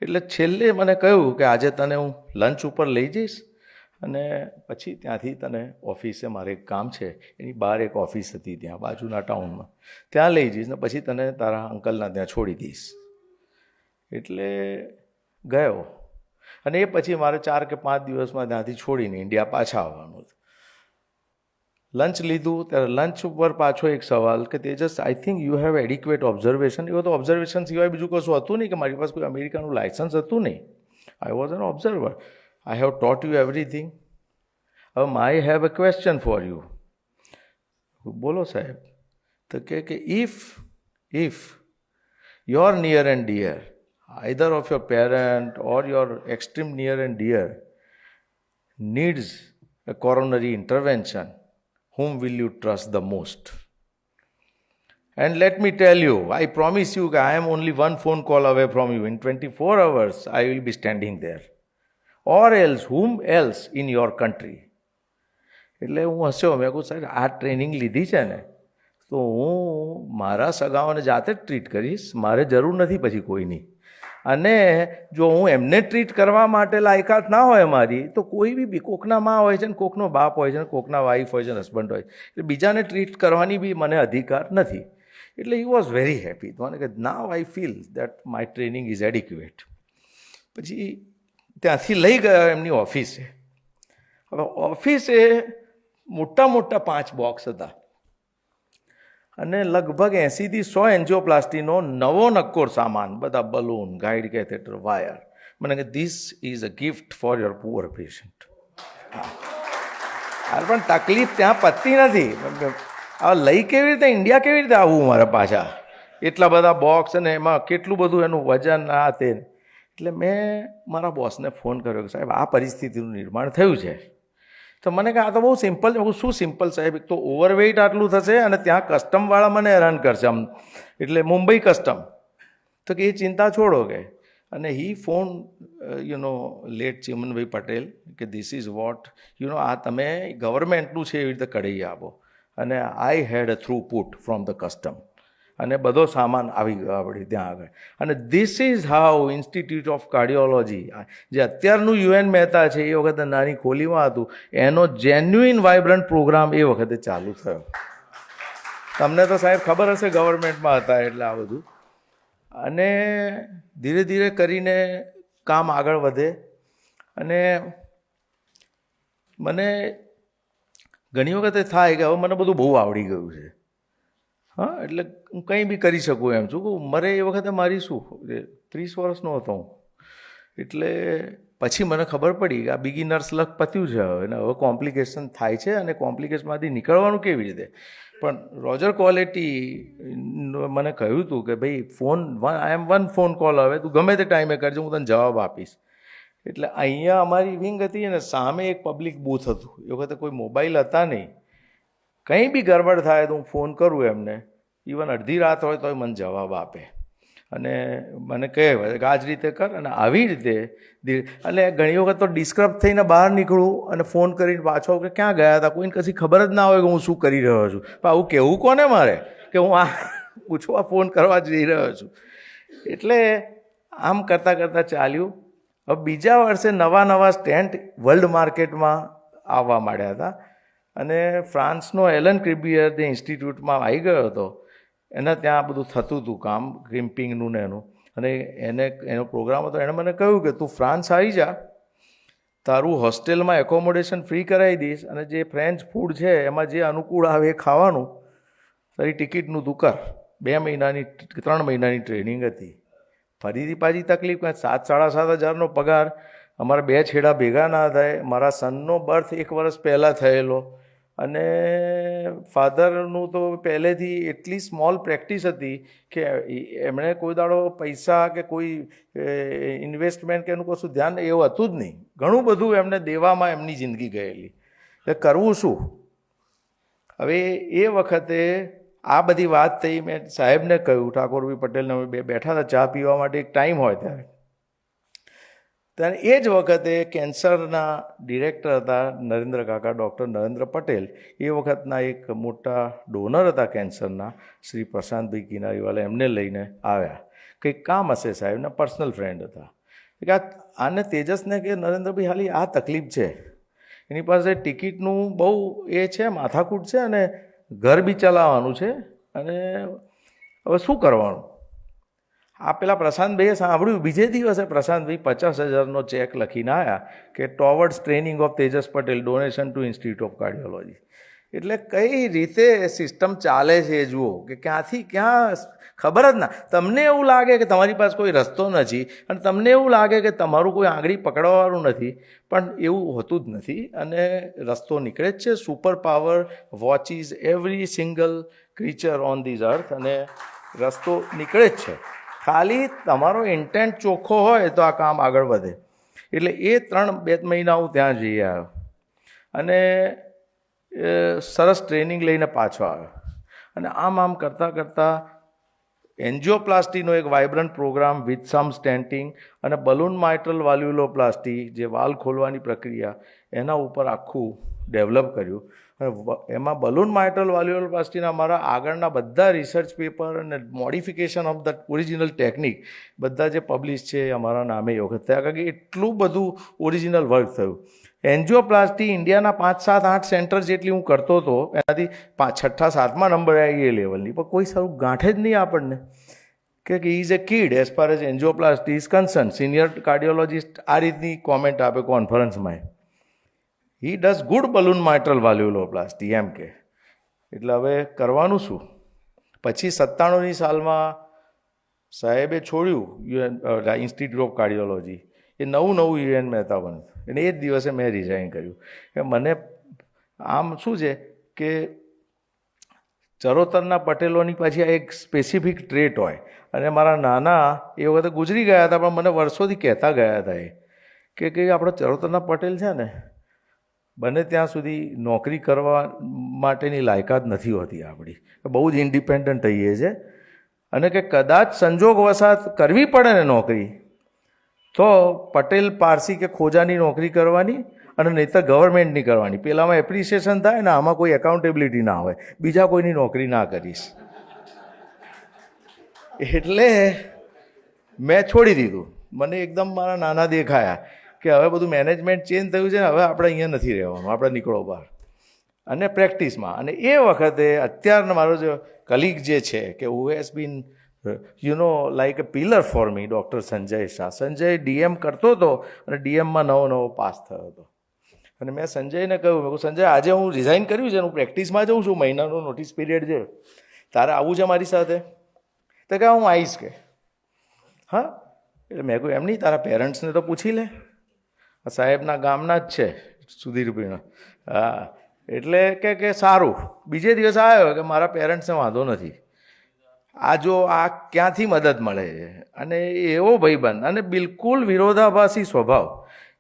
એટલે છેલ્લે મને કહ્યું કે આજે તને હું લંચ ઉપર લઈ જઈશ અને પછી ત્યાંથી તને ઓફિસે, મારે એક કામ છે, એની બહાર એક ઓફિસ હતી ત્યાં બાજુના ટાઉનમાં, ત્યાં લઈ જઈશ ને પછી તને તારા અંકલના ત્યાં છોડી દઈશ. એટલે ગયો અને એ પછી મારે 4 કે 5 દિવસમાં ત્યાંથી છોડીને ઇન્ડિયા પાછા આવવાનું હતું. લંચ લીધું ત્યારે લંચ ઉપર પાછો એક સવાલ કે Tejas, I think you have adequate observation. એવો તો ઓબ્ઝર્વેશન સિવાય બીજું કશું હતું નહીં, કે મારી પાસે કોઈ અમેરિકાનું લાયસન્સ હતું નહીં. I was an observer. I have taught you everything. હવે I have a question for you. બોલો સાહેબ. તો કે if your near and dear, either of your parent or your extreme near and dear needs a coronary intervention, whom will you trust the most? And let me tell you, I promise you that I am only one phone call away from you. In 24 hours, I will be standing there. Or else, whom else in your country? એટલે હું હસ્યો. મેં કહું સાહેબ આ training લીધી છે ને તો હું મારા સગાઓને જાતે જ ટ્રીટ કરીશ, મારે જરૂર નથી પછી કોઈની. અને જો હું એમને ટ્રીટ કરવા માટે લાયકાત ના હોય મારી, તો કોઈ બી કોકના માં હોય છે ને કોકનો બાપ હોય છે ને કોકના વાઈફ હોય છે ને હસબન્ડ હોય છે, એટલે બીજાને ટ્રીટ કરવાની બી મને અધિકાર નથી. એટલે હી વોઝ વેરી હેપી. તો મને કે now I feel that my training is adequate. પછી ત્યાંથી લઈ ગયો એમની ઓફિસે. હવે ઓફિસે મોટા મોટા 5 બોક્સ હતા અને લગભગ 80થી 100 એન્જિયોપ્લાસ્ટીનો નવો નક્કોર સામાન, બધા બલૂન, ગાઈડ કેથેટર, વાયર. મને કે this is a gift for your poor patient. હા, પણ તકલીફ ત્યાં પતતી નથી. આ લઈ કેવી રીતે, ઇન્ડિયા કેવી રીતે આવવું મારા પાછા? એટલા બધા બોક્સ અને એમાં કેટલું બધું એનું વજન, આ તે. એટલે મેં મારા બોસને ફોન કર્યો કે સાહેબ આ પરિસ્થિતિનું નિર્માણ થયું છે. તો મને કે આ તો બહુ સિમ્પલ. શું સિમ્પલ સાહેબ? એક તો ઓવરવેઇટ આટલું થશે અને ત્યાં કસ્ટમવાળા મને હેરાન કરશે આમ, એટલે મુંબઈ કસ્ટમ. તો કે એ ચિંતા છોડો કે. અને હી ફોન લેટ ચિમનભાઈ પટેલ કે ધીસ ઇઝ વોટ આ તમે ગવર્મેન્ટનું છે એવી રીતે કઢાઈ આપો. અને I had a throughput from the custom અને બધો સામાન આવી ગયો આપણે ત્યાં આગળ. અને this is how institute of cardiology, જે અત્યારનું યુએન મહેતા છે એ વખતે નાની ખોલીમાં હતું, એનો જેન્યુઇન વાઇબ્રન્ટ પ્રોગ્રામ એ વખતે ચાલુ થયો. તમને તો સાહેબ ખબર હશે, ગવર્મેન્ટમાં હતા એટલે આ બધું. અને ધીરે ધીરે કરીને કામ આગળ વધે. અને મને ઘણી વખતે થાય કે હવે મને બધું બહુ આવડી ગયું છે. હા, એટલે હું કંઈ બી કરી શકું એમ છું. મરે એ વખતે મારી શું 30 વર્ષનો હતો હું. એટલે પછી મને ખબર પડી કે આ બિગિનર્સ લક પત્યું છે હવે, ને હવે કોમ્પ્લિકેશન થાય છે અને કોમ્પ્લિકેશનમાંથી નીકળવાનું કેવી રીતે. પણ રોજર ક્વોલિટી મને કહ્યું હતું કે ભાઈ ફોન આઈ એમ વન ફોન કોલ હવે તું ગમે તે ટાઈમે કરજે, હું તને જવાબ આપીશ. એટલે અહીંયા અમારી વિંગ હતી ને સામે એક પબ્લિક બૂથ હતું. એ વખતે કોઈ મોબાઈલ હતા નહીં. કંઈ બી ગરબડ થાય તો હું ફોન કરું એમને, ઇવન અડધી રાત હોય તોય મને જવાબ આપે અને મને કહે કે આ જ રીતે કર. અને આવી રીતે એટલે ઘણી વખત તો ડિસ્ટર્બ થઈને બહાર નીકળું અને ફોન કરીને પાછો કે ક્યાં ગયા હતા, કોઈને કશી ખબર જ ના હોય કે હું શું કરી રહ્યો છું. પણ આવું કહેવું કોને મારે કે હું આ પૂછવા ફોન કરવા જઈ રહ્યો છું. એટલે આમ કરતાં કરતાં ચાલ્યું. હવે બીજા વર્ષે નવા સ્ટેન્ટ વર્લ્ડ માર્કેટમાં આવવા માંડ્યા હતા અને ફ્રાન્સનો એલન ક્રિબિયર જે ઇન્સ્ટિટ્યૂટમાં આવી ગયો હતો, એના ત્યાં બધું થતું હતું કામ ક્રિમ્પિંગનું ને એનું, અને એનો પ્રોગ્રામ હતો. એણે મને કહ્યું કે તું ફ્રાન્સ આવી જા, તારું હોસ્ટેલમાં એકોમોડેશન ફ્રી કરાવી દઈશ અને જે ફ્રેન્ચ ફૂડ છે એમાં જે અનુકૂળ આવે એ ખાવાનું, તારી ટિકિટનું તું કર. 3 મહિનાની ટ્રેનિંગ હતી. ફરીથી પાછી તકલીફ, 7,000-7,500 પગાર, અમારા 2 છેડા ભેગા ના થાય. મારા સનનો બર્થ 1 વર્ષ પહેલાં થયેલો અને ફાધરનું તો પહેલેથી એટલી સ્મોલ પ્રેક્ટિસ હતી કે એમણે કોઈ દાડો પૈસા કે કોઈ ઇન્વેસ્ટમેન્ટ કે એનું કશું ધ્યાન એવું હતું જ નહીં. ઘણું બધું એમને દેવામાં એમની જિંદગી ગયેલી. એટલે કરવું શું? હવે એ વખતે આ બધી વાત થઈ. મેં સાહેબને કહ્યું, ઠાકોરભાઈ પટેલને, અમે બેઠા હતા ચા પીવા માટે, એક ટાઈમ હોય ત્યારે એ જ વખતે કેન્સરના ડિરેક્ટર હતા નરેન્દ્ર કાકા, ડૉક્ટર નરેન્દ્ર પટેલ. એ વખતના એક મોટા ડોનર હતા કેન્સરના, શ્રી પ્રશાંતભાઈ કિનારીવાલા. એમને લઈને આવ્યા. કંઈક કામ હશે સાહેબના, પર્સનલ ફ્રેન્ડ હતા. કે આને તેજસને કે નરેન્દ્રભાઈ હાલી આ તકલીફ છે, એની પાસે ટિકિટનું બહુ એ છે, માથાકૂટ છે અને ઘર બી ચલાવવાનું છે અને હવે શું કરવાનું? આ પેલા પ્રશાંતભાઈએ સાંભળ્યું. બીજે દિવસે પ્રશાંતભાઈ 50,000નો ચેક લખીને આવ્યા કે towards training of Tejas Patel, donation to institute of cardiology. એટલે કઈ રીતે સિસ્ટમ ચાલે છે એ જુઓ કે ક્યાંથી ક્યાં ખબર જ ના. તમને એવું લાગે કે તમારી પાસે કોઈ રસ્તો નથી અને તમને એવું લાગે કે તમારું કોઈ આંગળી પકડવાનું નથી, પણ એવું હોતું જ નથી અને રસ્તો નીકળે જ છે. Super power watches every single creature on this અર્થ અને રસ્તો નીકળે જ છે. ખાલી તમારો ઇન્ટેન્ટ ચોખ્ખો હોય તો આ કામ આગળ વધે. એટલે એ 2 મહિના હું ત્યાં જઈ આવ્યો અને સરસ ટ્રેનિંગ લઈને પાછો આવ્યો. અને આમ કરતાં કરતાં એન્જિયોપ્લાસ્ટીનો એક વાઇબ્રન્ટ પ્રોગ્રામ વિથ સમ સ્ટેન્ટિંગ અને બલૂન માઇટ્રલ વાલ્વ્યુલોપ્લાસ્ટી, જે વાલ ખોલવાની પ્રક્રિયા, એના ઉપર આખું ડેવલપ કર્યું. અને એમાં બલૂન માઇટ્રલ વાલ્વ્યુલોપ્લાસ્ટીના મારા આગળના બધા રિસર્ચ પેપર અને modification of the original technique બધા જે પબ્લિશ છે અમારા નામે એ વખત થયા, કારણ કે એટલું બધું ઓરિજિનલ વર્ક થયું. એન્જિયોપ્લાસ્ટી ઇન્ડિયાના 5, 7, 8 સેન્ટર જેટલી હું કરતો હતો, એનાથી 6ઠા 7મા નંબર આવી એ લેવલની. પણ કોઈ સારું ગાંઠે જ નહીં આપણને કે is A kid as far as angioplasty is concern. Senior cardiologist આ રીતની કોમેન્ટ આપે કોન્ફરન્સમાં, હી ડઝ ગુડ બલૂન માઇટ્રલ વાલ્વ્યુલોપ્લાસ્ટી એમ કે. એટલે હવે કરવાનું શું? પછી 97ની સાલમાં સાહેબે છોડ્યું ઇન્સ્ટિટ્યૂટ ઓફ કાર્ડિયોલોજી. એ નવું યુએન મહેતા બન્યું અને એ જ દિવસે મેં રિઝાઇન કર્યું. કે મને આમ શું છે કે ચરોતરના પટેલોની પાછી આ એક સ્પેસિફિક ટ્રેટ હોય. અને મારા નાના એ વખતે ગુજરી ગયા હતા, પણ મને વર્ષોથી કહેતા ગયા હતા એ કે આપણો ચરોતરના પટેલ છે ને, બને ત્યાં સુધી નોકરી કરવા માટેની લાયકાત નથી હોતી આપણી, બહુ જ ઇન્ડિપેન્ડન્ટ થઈએ છે. અને કે કદાચ સંજોગવશાત કરવી પડે ને નોકરી, તો પટેલ, પારસી કે ખોજાની નોકરી કરવાની અને નહીંતર ગવર્મેન્ટની કરવાની. પેલામાં એપ્રિસિએશન થાય ને આમાં કોઈ એકાઉન્ટેબિલિટી ના હોય. બીજા કોઈની નોકરી ના કરીશ. એટલે મેં છોડી દીધું. મને એકદમ મારા નાના દેખાયા કે હવે બધું મેનેજમેન્ટ ચેન્જ થયું છે ને, હવે આપણે અહીંયા નથી રહેવાનું, આપણે નીકળો બહાર અને પ્રેક્ટિસમાં. અને એ વખતે અત્યારનો મારો જે કલીગ જે છે કે who has been like A pillar for me, doctor Sanjay Shah. Sanjay DM કરતો હતો અને ડીએમમાં નવો પાસ થયો હતો. અને મેં સંજયને કહ્યું, સંજય આજે હું રિઝાઇન કર્યું છે, હું પ્રેક્ટિસમાં જાઉં છું, મહિનાનો નોટિસ પીરિયડ છે, તારે આવવું છે મારી સાથે? તો કે હું આવીશ કે. હા, એટલે મેં કહ્યું એમ નહીં, તારા પેરેન્ટ્સને તો પૂછી લે, સાહેબના ગામના જ છે, સુધીરભાઈના. હા, એટલે કે સારું. બીજે દિવસ આવ્યો કે મારા પેરેન્ટ્સને વાંધો નથી, આ જો આ ક્યાંથી મદદ મળે છે. અને એવો ભાઈબંધ અને બિલકુલ વિરોધાભાસી સ્વભાવ,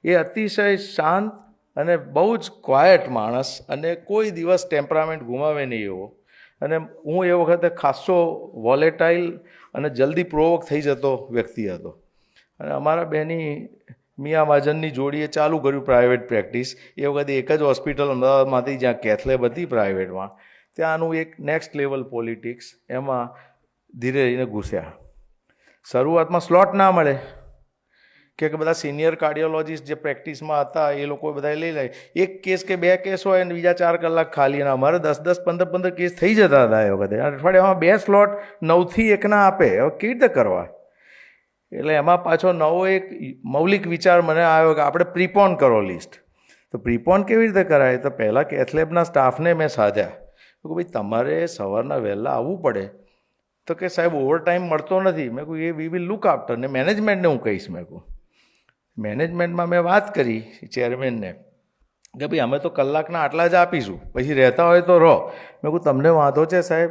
એ અતિશય શાંત અને બહુ જ ક્વાયટ માણસ, અને કોઈ દિવસ ટેમ્પરામેન્ટ ગુમાવે નહીં એવો. અને હું એ વખતે ખાસો વોલેટાઇલ અને જલ્દી પ્રોવોક થઈ જતો વ્યક્તિ હતો. અને અમારા બેની મિયા મહાજનની જોડીએ ચાલુ કર્યું પ્રાઇવેટ પ્રેક્ટિસ. એ વખતે એક જ હોસ્પિટલ અમદાવાદમાંથી જ્યાં કેથલેબ હતી પ્રાઇવેટમાં, ત્યાંનું એક નેક્સ્ટ લેવલ પોલિટિક્સ, એમાં ધીરે ધીરે ઘૂસ્યા. શરૂઆતમાં સ્લોટ ના મળે કે બધા સિનિયર કાર્ડિયોલોજિસ્ટ જે પ્રેક્ટિસમાં હતા એ લોકો બધા લઈ લે. એક કેસ કે બે કેસ હોય અને બીજા 4 કલાક ખાલી. અને અમારે 10-10, 15-15 કેસ થઈ જતા હતા એ વખતે. અઠવાડિયામાં 2 સ્લોટ 9 થી 1 ના આપે, હવે કેવી રીતે કરવા? એટલે એમાં પાછો નવો એક મૌલિક વિચાર મને આવ્યો કે આપણે પ્રીપોન કરો લિસ્ટ. તો પ્રીપોન કેવી રીતે કરાય? તો પહેલાં કેથલેબના સ્ટાફને મેં સાધ્યા કે ભાઈ તમારે સવારના વહેલા આવવું પડે. તો કે સાહેબ ઓવરટાઈમ મળતો નથી. મેં કહું એ વી વિલ લુક આફ્ટર. ને મેનેજમેન્ટને હું કહીશ. મેં કહું મેનેજમેન્ટમાં મેં વાત કરી ચેરમેનને કે ભાઈ અમે તો કલાકના આટલા જ આપીશું, પછી રહેતા હોય તો રહો. મેં કહું તમને વાંધો છે સાહેબ?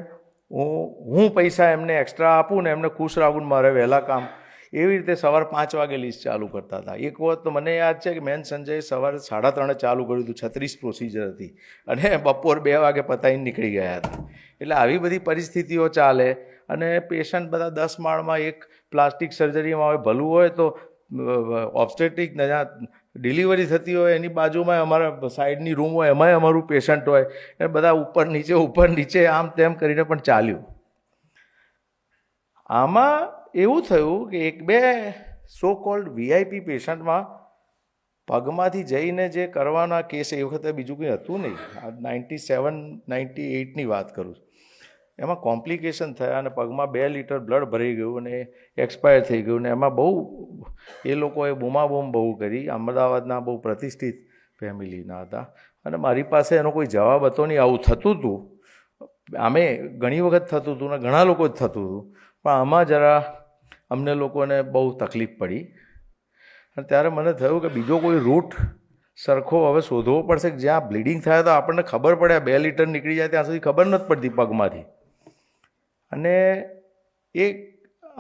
હું પૈસા એમને એક્સ્ટ્રા આપું ને એમને ખુશ રાખું, મારે વહેલા કામ. એવી રીતે સવારે 5 વાગે લિસ્ટ ચાલુ કરતા હતા. એક વખત તો મને યાદ છે કે મેન સંજયે સવારે 3:30 ચાલુ કર્યું હતું. 36 પ્રોસિજર હતી અને બપોર 2 વાગે પતાવીને નીકળી ગયા હતા. એટલે આવી બધી પરિસ્થિતિઓ ચાલે. અને પેશન્ટ બધા 10 માળમાં એક પ્લાસ્ટિક સર્જરીમાં હોય, ભલું હોય તો ઓબ્સ્ટેટ્રિક જ્યાં ડિલિવરી થતી હોય એની બાજુમાં અમારા સાઈડની રૂમ હોય, એમાંય અમારું પેશન્ટ હોય. એ બધા ઉપર નીચે આમ તેમ કરીને પણ ચાલ્યું. આમાં એવું થયું કે 1-2 સો કોલ્ડ VIP પેશન્ટમાં પગમાંથી જઈને જે કરવાના કેસ, એ વખતે બીજું કંઈ હતું નહીં, 97-98ની વાત કરું છું, એમાં કોમ્પ્લિકેશન થયા અને પગમાં 2 લીટર બ્લડ ભરાઈ ગયું અને એક્સપાયર થઈ ગયું. ને એમાં બહુ એ લોકોએ બૂમાબૂમ બહુ કરી. અમદાવાદના બહુ પ્રતિષ્ઠિત ફેમિલીના હતા અને મારી પાસે એનો કોઈ જવાબ હતો નહીં. આવું થતું હતું, આમે ઘણી વખત થતું હતું ને ઘણા લોકો જ થતું હતું, પણ આમાં જરા અમને લોકોને બહુ તકલીફ પડી. અને ત્યારે મને થયું કે બીજો કોઈ રૂટ સરખો હવે શોધવો પડશે કે જ્યાં બ્લીડિંગ થાય તો આપણને ખબર પડે. 2 લીટર નીકળી જાય ત્યાં સુધી ખબર નથી પડતી પગમાંથી. અને એક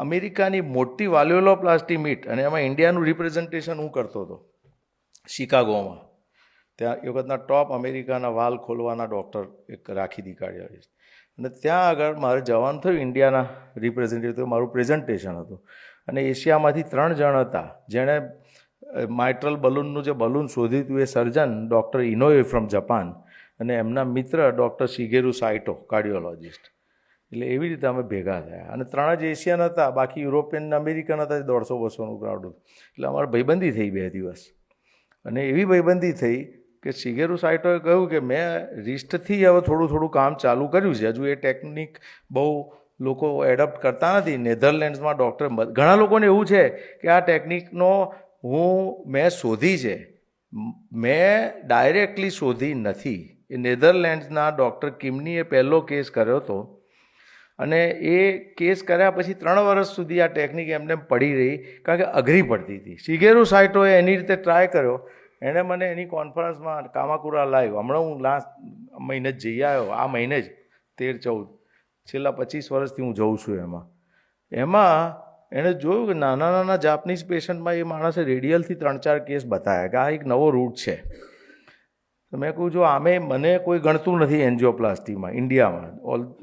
અમેરિકાની મોટી વાલ્વ્યુલોપ્લાસ્ટી મીટ, અને એમાં ઇન્ડિયાનું રિપ્રેઝન્ટેશન હું કરતો હતો શિકાગોમાં. ત્યાં એ વખતના ટોપ અમેરિકાના વાલ ખોલવાના ડૉક્ટર એક રાખી હતી કાર્ડિયોલોજિસ્ટ. અને ત્યાં આગળ મારે જવાનું થયું ઇન્ડિયાના રિપ્રેઝેન્ટેટિવ. મારું પ્રેઝન્ટેશન હતું અને એશિયામાંથી 3 જણ હતા જેણે માઇટ્રલ બલૂનનું જે બલૂન શોધ્યું હતું, એ સર્જન ડૉક્ટર ઇનોએ ફ્રોમ જાપાન અને એમના મિત્ર ડૉક્ટર શિગેરુ સાઇટો કાર્ડિયોલોજિસ્ટ. એટલે એવી રીતે અમે ભેગા થયા. અને 3 જ એશિયન હતા, બાકી યુરોપિયન અમેરિકન હતા. 150-200નું ક્રાઉડ હતું. એટલે અમારે ભાઈબંધી થઈ 2 દિવસ. અને એવી ભાઈબંધી થઈ કે શિગેરુ સાઇટોએ કહ્યું કે મેં રિસ્ટથી હવે થોડું કામ ચાલુ કર્યું છે. હજુ એ ટેકનિક બહુ લોકો એડપ્ટ કરતા નથી. નેધરલેન્ડ્સમાં ડૉક્ટર, ઘણા લોકોને એવું છે કે આ ટેકનિકનો મેં શોધી છે. મેં ડાયરેક્ટલી શોધી નથી. એ નેધરલેન્ડ્સના ડૉક્ટર કિમનીએ પહેલો કેસ કર્યો હતો અને એ કેસ કર્યા પછી 3 વર્ષ સુધી આ ટેકનિક એમને પડી રહી, કારણ કે અઘરી પડતી હતી. શિગેરુ સાઇટોએ એની રીતે ટ્રાય કર્યો. એણે મને એની કોન્ફરન્સમાં કામાકુરા લાવ્યો. હમણાં હું લાસ્ટ મહિને જ જઈ આવ્યો, આ મહિને જ 13-14, છેલ્લા 25 વર્ષથી હું જઉં છું. એમાં એણે જોયું કે નાના જાપનીઝ પેશન્ટમાં એ માણસે રેડિયલથી 3-4 કેસ બતાવ્યા કે આ એક નવો રૂટ છે. તો મેં કહું જો આમે મને કોઈ ગણતું નથી એન્જિયોપ્લાસ્ટીમાં ઇન્ડિયામાં.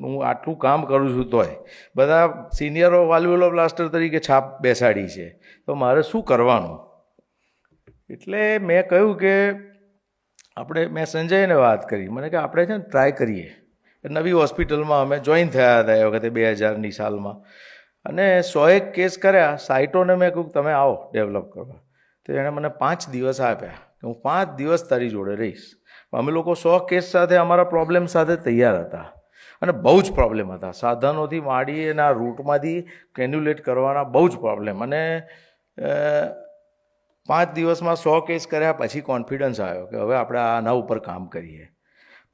હું આટલું કામ કરું છું તોય બધા સિનિયરો વાલ્વ્યુલોપ્લાસ્ટર તરીકે છાપ બેસાડી છે, તો મારે શું કરવાનું? એટલે મેં કહ્યું કે મેં સંજયને વાત કરી. મને કે આપણે છે ને ટ્રાય કરીએ. નવી હોસ્પિટલમાં અમે જોઈન થયા હતા એ વખતે 2000ની સાલમાં, અને 101 કેસ કર્યા. સાઇટોને મેં કહ્યું તમે આવો ડેવલપ કરવા. તો એણે મને 5 દિવસ આપ્યા કે હું 5 દિવસ તારી જોડે રહીશ. અમે લોકો 100 કેસ સાથે અમારા પ્રોબ્લેમ સાથે તૈયાર હતા અને બહુ જ પ્રોબ્લેમ હતા. સાધનોથી માંડી એના રૂટમાંથી કેન્યુલેટ કરવાના બહુ જ પ્રોબ્લેમ. અને 5 દિવસમાં 100 કેસ કર્યા પછી કોન્ફિડન્સ આવ્યો કે હવે આપણે આના ઉપર કામ કરીએ.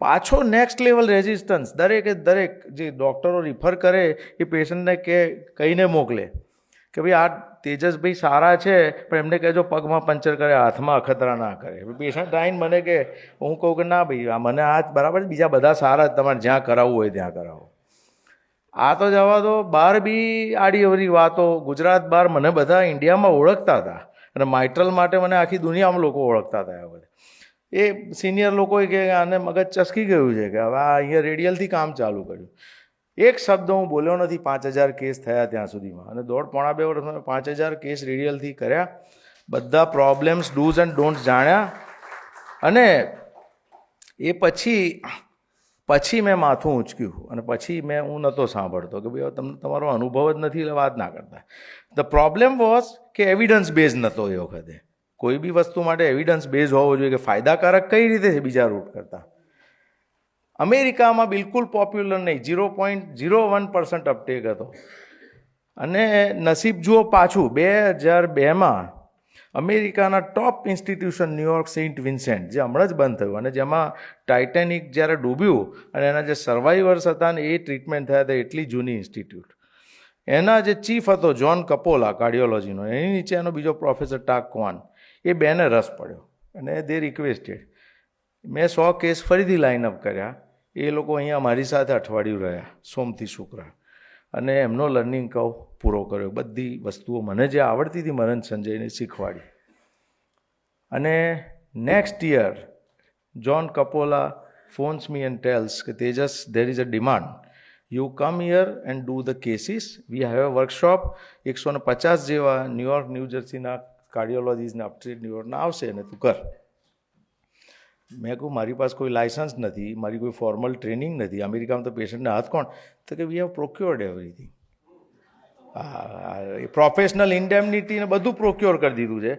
પાછો નેક્સ્ટ લેવલ રેઝિસ્ટન્સ. દરેક જે ડૉક્ટરો રિફર કરે એ પેશન્ટને કહીને મોકલે કે ભાઈ આ તેજસભાઈ સારા છે પણ એમને કહેજો પગમાં પંચર કરે, હાથમાં અખતરા ના કરે. પેશન્ટ આવીને મને કે, હું કહું કે ના ભાઈ આ મને આ બરાબર, બીજા બધા સારા જ, તમારે જ્યાં કરાવવું હોય ત્યાં કરાવો. આ તો જવા દો, બહાર બી આડી અવરી વાતો. ગુજરાત બહાર મને બધા ઇન્ડિયામાં ઓળખતા હતા અને માઇટ્રલ માટે મને આખી દુનિયામાં લોકો ઓળખતા હતા. આ બધા એ સિનિયર લોકોએ કે આને મગજ ચસકી ગયું છે કે હવે આ અહીંયા રેડિયલથી કામ ચાલુ કર્યું. એક શબ્દ હું બોલ્યો નથી 5000 કેસ થયા ત્યાં સુધીમાં, અને 1.5-2 વર્ષમાં 5000 કેસ રેડિયલથી કર્યા. બધા પ્રોબ્લેમ્સ, ડૂઝ એન્ડ ડોન્ટ્સ જાણ્યા. અને એ પછી મેં માથું ઊંચક્યું અને પછી હું નહોતો સાંભળતો કે ભાઈ તમને તમારો અનુભવ જ નથી એટલે વાત ના કરતા. ધ પ્રોબ્લેમ વોઝ કે એવિડન્સ બેઝ નહોતો એ વખતે. કોઈ બી વસ્તુ માટે એવિડન્સ બેઝ હોવો જોઈએ કે ફાયદાકારક કઈ રીતે છે બીજા રૂટ કરતાં. અમેરિકામાં બિલકુલ પોપ્યુલર નહીં, 0.01% અપટેક હતો. અને નસીબ જુઓ પાછું, 2002માં અમેરિકાના ટોપ ઇન્સ્ટિટ્યુશન ન્યુયોર્ક સેન્ટ વિન્સેન્ટ, જે હમણાં જ બંધ થયું અને જેમાં ટાઇટેનિક જ્યારે ડૂબ્યું અને એના જે સર્વાઈવર્સ હતા ને એ ટ્રીટમેન્ટ થયા હતા, એટલી જૂની ઇન્સ્ટિટ્યૂટ, એના જે ચીફ હતો જોન કપોલા કાર્ડિયોલોજીનો, એની નીચે એનો બીજો પ્રોફેસર ટાક ક્વાન, એ બેને રસ પડ્યો અને દે રિક્વેસ્ટેડ. મેં 100 કેસ ફરીથી લાઇનઅપ કર્યા. એ લોકો અહીંયા મારી સાથે અઠવાડિયું રહ્યા, સોમથી શુક્ર, અને એમનો લર્નિંગ કર્વ પૂરો કર્યો. બધી વસ્તુઓ મને જે આવડતી હતી મનન સંજયને શીખવાડી. અને next year John Coppola phones me and tells કે Tejas, there is a demand. You come here and do the cases. We have a workshop. 150 જેવા ન્યુયોર્ક, ન્યૂ જર્સીના કાર્ડિયોલોજીસના અપસ્ટેટ ન્યુયોર્કના આવશે અને તું કર. મેં કહું મારી પાસે કોઈ લાયસન્સ નથી, મારી કોઈ ફોર્મલ ટ્રેનિંગ નથી. અમેરિકામાં તો પેશન્ટને હાથ કોણ? તો કે વી હેવ પ્રોક્યોર્ડ એવરીથિંગ. પ્રોફેશનલ ઇન્ડેમનિટી ને બધું પ્રોક્યોર કરી દીધું છે.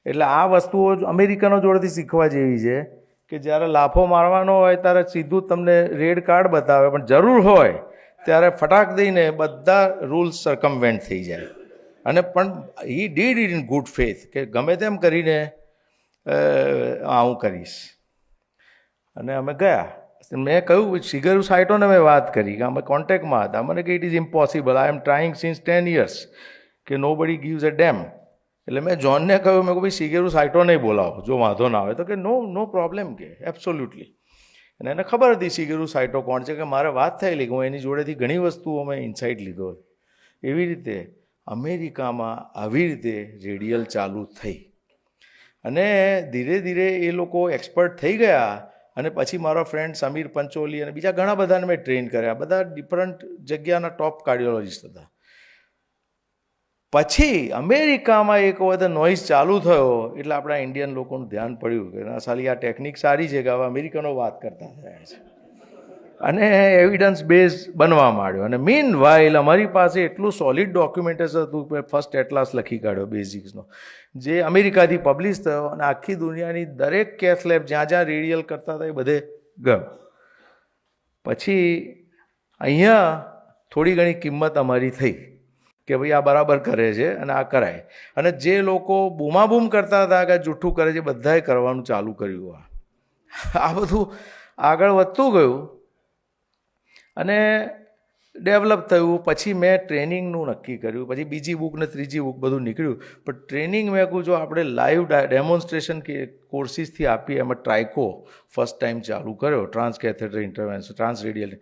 એટલે આ વસ્તુઓ અમેરિકનો જોડેથી શીખવા જેવી છે કે જ્યારે લાફો મારવાનો હોય ત્યારે સીધું તમને રેડ કાર્ડ બતાવે, પણ જરૂર હોય ત્યારે ફટાક દઈને બધા રૂલ્સ સરકમવેન્ટ થઈ જાય. અને પણ he did it in good faith કે ગમે તેમ કરીને હું કરીશ. અને અમે ગયા. મેં કહ્યું શિગરુ સાઇટોને મેં વાત કરી કે અમે કોન્ટેક્ટમાં હતા. મને કે it is impossible, I M trying since 10 years કે નો બડી ગીવ્સ અ ડેમ. એટલે મેં જોનને કહ્યું, મેં કહું ભાઈ શિગરુ સાઇટો નહીં બોલાવો જો વાંધો ના આવે તો. કે નો પ્રોબ્લેમ, કે એબ્સોલ્યુટલી. અને એને ખબર હતી શિગરુ સાઇટો કોણ છે, કે મારે વાત થયેલી કે હું એની જોડેથી ઘણી વસ્તુઓ મેં ઇન્સાઇટ લીધો. એવી રીતે અમેરિકામાં આવી રીતે રેડિયલ ચાલુ થઈ અને ધીરે ધીરે એ લોકો એક્સપર્ટ થઈ ગયા. અને પછી મારો ફ્રેન્ડ સમીર પંચોલી અને બીજા ઘણા બધાને મેં ટ્રેન કર્યા. બધા ડિફરન્ટ જગ્યાના ટોપ કાર્ડિયોલોજીસ્ટ હતા. પછી અમેરિકામાં એક વખત નોઇઝ ચાલુ થયો એટલે આપણા ઇન્ડિયન લોકોનું ધ્યાન પડ્યું કે ના સાલી આ ટેકનિક સારી છે કે હવે અમેરિકનો વાત કરતા થયા છે. અને એવિડન્સ બેઝ બનવા માંડ્યો. અને મીન વાઇલ અમારી પાસે એટલું સોલિડ ડોક્યુમેન્ટેશન હતું કે ફર્સ્ટ એટલાસ લખી કાઢ્યો બેઝિક્સનો, જે અમેરિકાથી પબ્લિશ થયો અને આખી દુનિયાની દરેક કેથ લેબ જ્યાં જ્યાં રેડિયલ કરતા હતા એ બધે ગયો. પછી અહીંયા થોડી ઘણી કિંમત અમારી થઈ કે ભાઈ આ બરાબર કરે છે અને આ કરાય. અને જે લોકો બૂમાબૂમ કરતા હતા કે જૂઠું કરે છે, બધાએ કરવાનું ચાલુ કર્યું. આ બધું આગળ વધતું ગયું અને ડેવલપ થયું. પછી મેં ટ્રેનિંગનું નક્કી કર્યું. પછી બીજી બુક ને ત્રીજી બુક બધું નીકળ્યું. પણ ટ્રેનિંગ મેં કહું જો આપણે લાઈવ ડેમોન્સ્ટ્રેશન કોર્સિસથી આપીએ, એમાં ટ્રાયકો ફર્સ્ટ ટાઈમ ચાલુ કર્યો, trans catheter intervention, trans radial.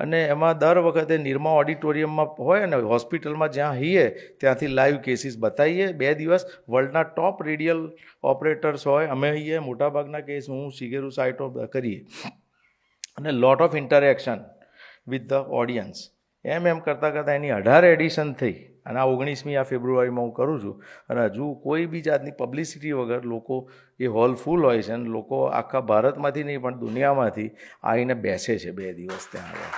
અને એમાં દર વખતે નિરમા ઓડિટોરિયમમાં હોય ને હોસ્પિટલમાં જ્યાં હઈએ ત્યાંથી લાઈવ કેસીસ બતાવીએ. 2 દિવસ વર્લ્ડના ટોપ રેડિયલ ઓપરેટર્સ હોય, અમે હઈએ, મોટાભાગના કેસ હું શિગેરુ સાઇટો કરીએ. અને lot of interaction with the audience. એમ કરતાં કરતાં એની 18 એડિશન થઈ અને આ 19મી ફેબ્રુઆરીમાં હું કરું છું. અને હજુ કોઈ બી જાતની પબ્લિસિટી વગર લોકો, એ હોલ ફૂલ હોય છે અને લોકો આખા ભારતમાંથી નહીં પણ દુનિયામાંથી આવીને બેસે છે 2 દિવસ ત્યાં આગળ.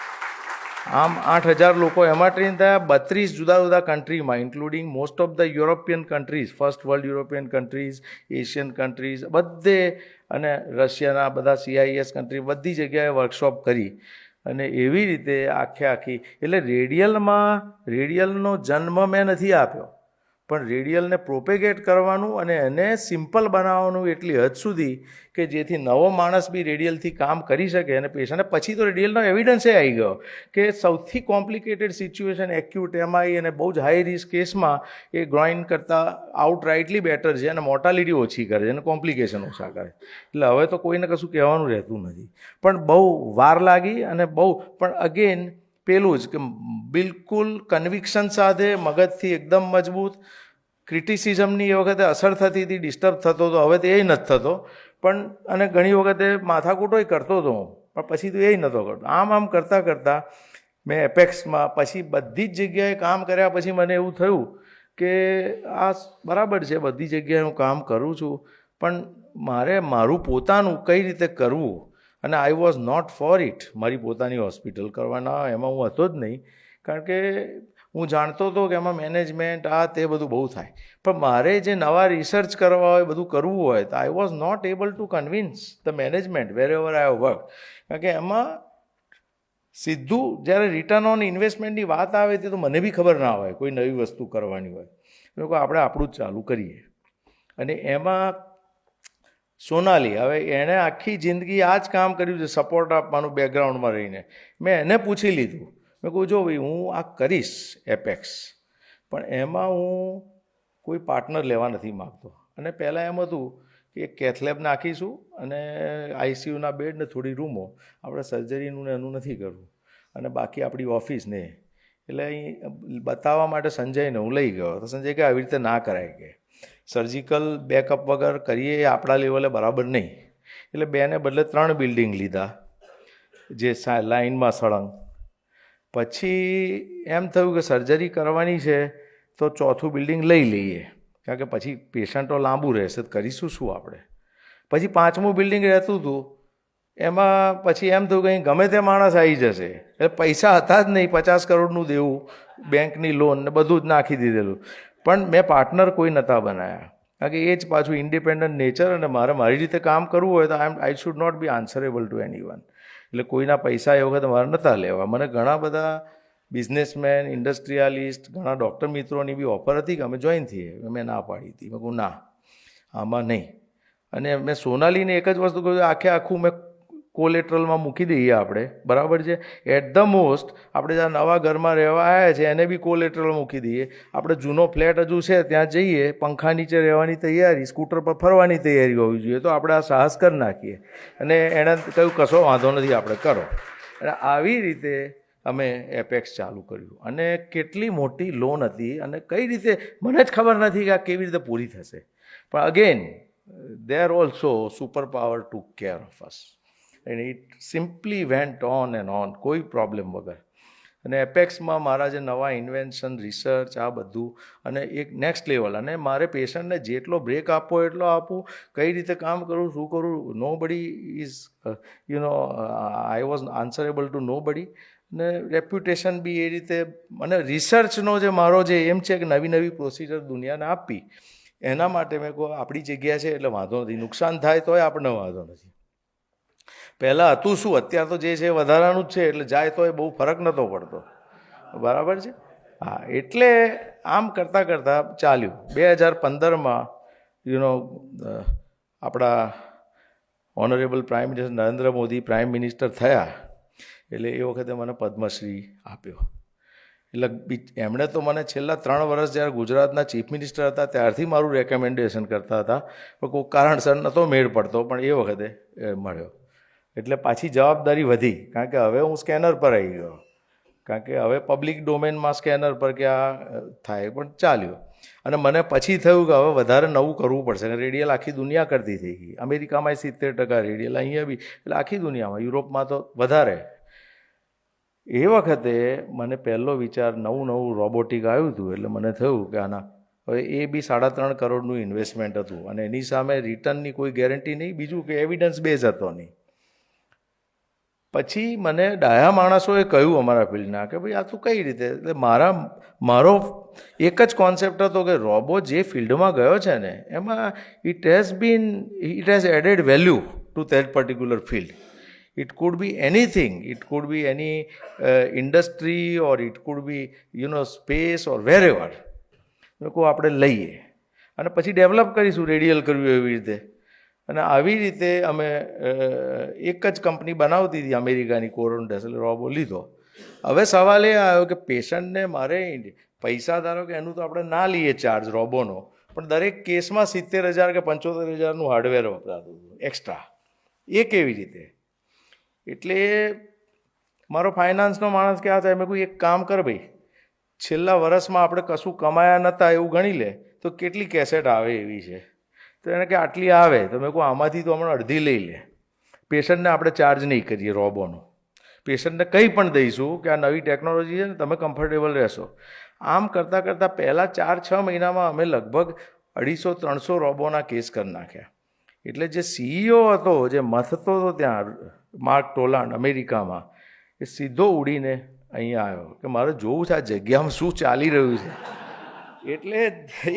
આમ 8000 લોકો એમાં ટ્રેન થયા 32 જુદા જુદા કન્ટ્રીમાં, including most of the European countries, first world European countries, Asian countries બધે, અને રશિયાના બધા CIS કન્ટ્રી, બધી જગ્યાએ વર્કશોપ કરી. અને એવી રીતે આખી એટલે રેડિયલનો જન્મ મેં નથી આપ્યો, પણ રેડિયલને પ્રોપેગેટ કરવાનું અને એને સિમ્પલ બનાવવાનું એટલી હદ સુધી કે જેથી નવો માણસ બી રેડિયલથી કામ કરી શકે અને પેશન્ટને પછી તો રેડિયલનો એવિડન્સ આવી ગયો કે સૌથી કોમ્પ્લિકેટેડ સિચ્યુએશન એક્યુટ એમઆઈ અને બહુ જ હાઈ રિસ્ક કેસમાં એ ગ્રોઇન કરતાં આઉટરાઇટલી બેટર છે અને મોર્ટાલિટી ઓછી કરે છે અને કોમ્પ્લિકેશન ઓછા કરે. એટલે હવે તો કોઈને કશું કહેવાનું રહેતું નથી. પણ બહુ વાર લાગી અને પણ અગેન પેલું જ કે બિલકુલ કન્વિક્શન સાથે મગજથી એકદમ મજબૂત. ક્રિટિસિઝમની એ વખતે અસર થતી હતી, ડિસ્ટર્બ થતો હતો, હવે તો એ નથી થતો. પણ અને ઘણી વખતે માથાકૂટોય કરતો હતો હું, પણ પછી તો એ નહોતો કરતો. આમ કરતાં કરતાં મેં એપેક્સમાં પછી બધી જ જગ્યાએ કામ કર્યા પછી મને એવું થયું કે આ બરાબર છે, બધી જગ્યાએ હું કામ કરું છું, પણ મારે મારું પોતાનું કઈ રીતે કરવું. અને I was not for it. મારી પોતાની હોસ્પિટલ કરવાના એમાં હું હતો જ નહીં, કારણ કે હું જાણતો હતો કે એમાં મેનેજમેન્ટ તે બધું બહુ થાય. પણ મારે જે નવા રિસર્ચ કરવા હોય, બધું કરવું હોય, તો I was not able to convince the management wherever I have work. કારણ કે એમાં સીધું જ્યારે રિટર્ન ઓન ઇન્વેસ્ટમેન્ટની વાત આવે તે તો મને બી ખબર ના હોય કોઈ નવી વસ્તુ કરવાની હોય. લોકો આપણે આપણું જ ચાલુ કરીએ. અને એમાં સોનાલી, હવે એણે આખી જિંદગી આ જ કામ કર્યું છે, સપોર્ટ આપવાનું બેકગ્રાઉન્ડમાં રહીને. મેં એને પૂછી લીધું, મેં કહું જો ભાઈ હું આ કરીશ એપેક્સ, પણ એમાં હું કોઈ પાર્ટનર લેવા નથી માગતો. અને પહેલાં એમ હતું કે એક કેથલેબ નાખીશું અને આઈસીયુના બેડ ને થોડી રૂમો, આપણે સર્જરીનું ને એનું નથી કરવું, અને બાકી આપણી ઓફિસ ને. એટલે અહીં બતાવવા માટે સંજયને હું લઈ ગયો તો સંજય કે આવી રીતે ના કરાય, કે સર્જિકલ બેકઅપ વગર કરીએ એ આપણા લેવલે બરાબર નહીં. એટલે 2 ને બદલે 3 બિલ્ડિંગ લીધા જે લાઇનમાં સળંગ. પછી એમ થયું કે સર્જરી કરવાની છે તો 4થું બિલ્ડિંગ લઈ લઈએ, કારણ કે પછી પેશન્ટો લાંબુ રહેશે તો કરીશું શું આપણે. પછી 5મું બિલ્ડિંગ રહેતું હતું, એમાં પછી એમ થયું કે અહીં ગમે તે માણસ આવી જશે. એટલે પૈસા હતા જ નહીં, 50 કરોડનું દેવું, બેંકની લોન ને બધું જ નાખી દીધેલું. પણ મેં પાર્ટનર કોઈ નહોતા બનાવ્યા, કારણ કે એ જ પાછું ઇન્ડિપેન્ડન્ટ નેચર, અને મારી રીતે કામ કરવું હોય તો I should not be answerable to anyone. એટલે કોઈના પૈસા એ વખતે મારે નહોતા લેવા. મને ઘણા બધા બિઝનેસમેન, ઇન્ડસ્ટ્રીયાલિસ્ટ, ઘણા ડૉક્ટર મિત્રોની બી ઓફર હતી કે અમે જોઈન થઈએ. મેં ના પાડી હતી. મેં કહું ના, આમાં નહીં. અને મેં સોનાલીને એક જ વસ્તુ કહ્યું, આખું મેં કોલેટરલમાં મૂકી દઈએ આપણે, બરાબર છે. એટ ધ મોસ્ટ આપણે જ્યાં નવા ઘરમાં રહેવા આવ્યા છે એને બી કોલેટરલ મૂકી દઈએ. આપણે જૂનો ફ્લેટ હજુ છે ત્યાં જઈએ, પંખા નીચે રહેવાની તૈયારી, સ્કૂટર પર ફરવાની તૈયારી હોવી જોઈએ, તો આપણે આ સાહસ કરી નાખીએ. અને એણે કહ્યું કશો વાંધો નથી, આપણે કરો. અને આવી રીતે અમે એપેક્સ ચાલુ કર્યું. અને કેટલી મોટી લોન હતી અને કઈ રીતે મને જ ખબર નથી કે આ કેવી રીતે પૂરી થશે. પણ again there also superpower took care of us. And it simply went on and on, કોઈ પ્રોબ્લેમ વગર. અને એપેક્સમાં મારા જે નવા ઇન્વેન્શન, રિસર્ચ, આ બધું, અને એક નેક્સ્ટ લેવલ. અને મારે પેશન્ટને જેટલો બ્રેક આપવો એટલો આપું, કઈ રીતે કામ કરું, શું કરું. નો બડી ઇઝ આઈ વોઝ આન્સરેબલ ટુ નો બડી. અને રેપ્યુટેશન બી એ રીતે. અને રિસર્ચનો જે મારો જે એમ છે કે નવી પ્રોસિજર દુનિયાને આપવી, એના માટે મેં કહું આપણી જગ્યા છે એટલે વાંધો નથી, નુકસાન થાય તોય આપણને વાંધો નથી. પહેલાં હતું શું, અત્યારે તો જે છે વધારાનું જ છે, એટલે જાય તો એ બહુ ફરક નહોતો પડતો, બરાબર છે. હા, એટલે આમ કરતાં કરતાં ચાલ્યું. 2015માં આપણા honourable prime minister Narendra Modi prime minister થયા, એટલે એ વખતે મને પદ્મશ્રી આપ્યો. એટલે એમણે તો મને છેલ્લા 3 વર્ષ જ્યારે ગુજરાતના ચીફ મિનિસ્ટર હતા ત્યારથી મારું રેકમેન્ડેશન કરતા હતા, પણ કોઈ કારણસર નહોતો મેળ પડતો, પણ એ વખતે મળ્યો. એટલે પાછી જવાબદારી વધી, કારણ કે હવે હું સ્કેનર પર આવી ગયો, કારણ કે હવે પબ્લિક ડોમેનમાં સ્કેનર પર ક્યાં થાય. પણ ચાલ્યું. અને મને પછી થયું કે હવે વધારે નવું કરવું પડશે. રેડિયલ આખી દુનિયા કરતી થઈ ગઈ. અમેરિકામાં 70% રેડિયલ, અહીંયા બી, એટલે આખી દુનિયામાં, યુરોપમાં તો વધારે. એ વખતે મને પહેલો વિચાર, નવું રોબોટિક આવ્યું હતું, એટલે મને થયું કે આના હવે એ બી 3.5 કરોડનું ઇન્વેસ્ટમેન્ટ હતું, અને એની સામે રિટર્નની કોઈ ગેરંટી નહીં, બીજું કે એવિડન્સ બેઝ હતો નહીં. પછી મને ડાયા માણસોએ કહ્યું અમારા ફિલ્ડના કે ભાઈ આ તું કઈ રીતે. એટલે મારો એક જ કોન્સેપ્ટ હતો કે રોબો જે ફિલ્ડમાં ગયો છે ને એમાં it has added value to that particular field. It could be anything. It could be any industry, or it could be space, or wherever. મેં કહું આપણે લઈએ અને પછી ડેવલપ કરીશું રેડિયલ કર્યું એવી રીતે. અને આવી રીતે અમે એક જ કંપની બનાવતી હતી અમેરિકાની કોરોન્ડસ, એટલે રોબો લીધો. હવે સવાલ એ આવ્યો કે પેશન્ટને મારે પૈસા ધારો કે એનું તો આપણે ના લઈએ ચાર્જ રોબોનો, પણ દરેક કેસમાં 70,000 કે 75,000નું હાર્ડવેર વપરાતું હતું એક્સ્ટ્રા. એ કેવી રીતે? એટલે મારો ફાઇનાન્સનો માણસ ક્યાં થાય, મેં કહ્યું એક કામ કર ભાઈ, છેલ્લા વર્ષમાં આપણે કશું કમાયા નહોતા એવું ગણી લે તો કેટલી કેસેટ આવે એવી છે. તો એને કે આટલી આવે. તો મેં કહું આમાંથી તો હમણાં અડધી લઈ લે. પેશન્ટને આપણે ચાર્જ નહીં કરીએ રોબોનો, પેશન્ટને કંઈ પણ દઈશું કે આ નવી ટેકનોલોજી છે ને, તમે કમ્ફર્ટેબલ રહેશો. આમ કરતાં કરતાં પહેલાં 4-6 મહિનામાં અમે લગભગ 250-300 રોબોના કેસ કરી નાખ્યા. એટલે જે CEO હતો, જે મથતો હતો ત્યાં માર્ક ટોલાન્ડ અમેરિકામાં, એ સીધો ઉડીને અહીંયા આવ્યો કે મારે જોવું છે આ જગ્યામાં શું ચાલી રહ્યું છે. એટલે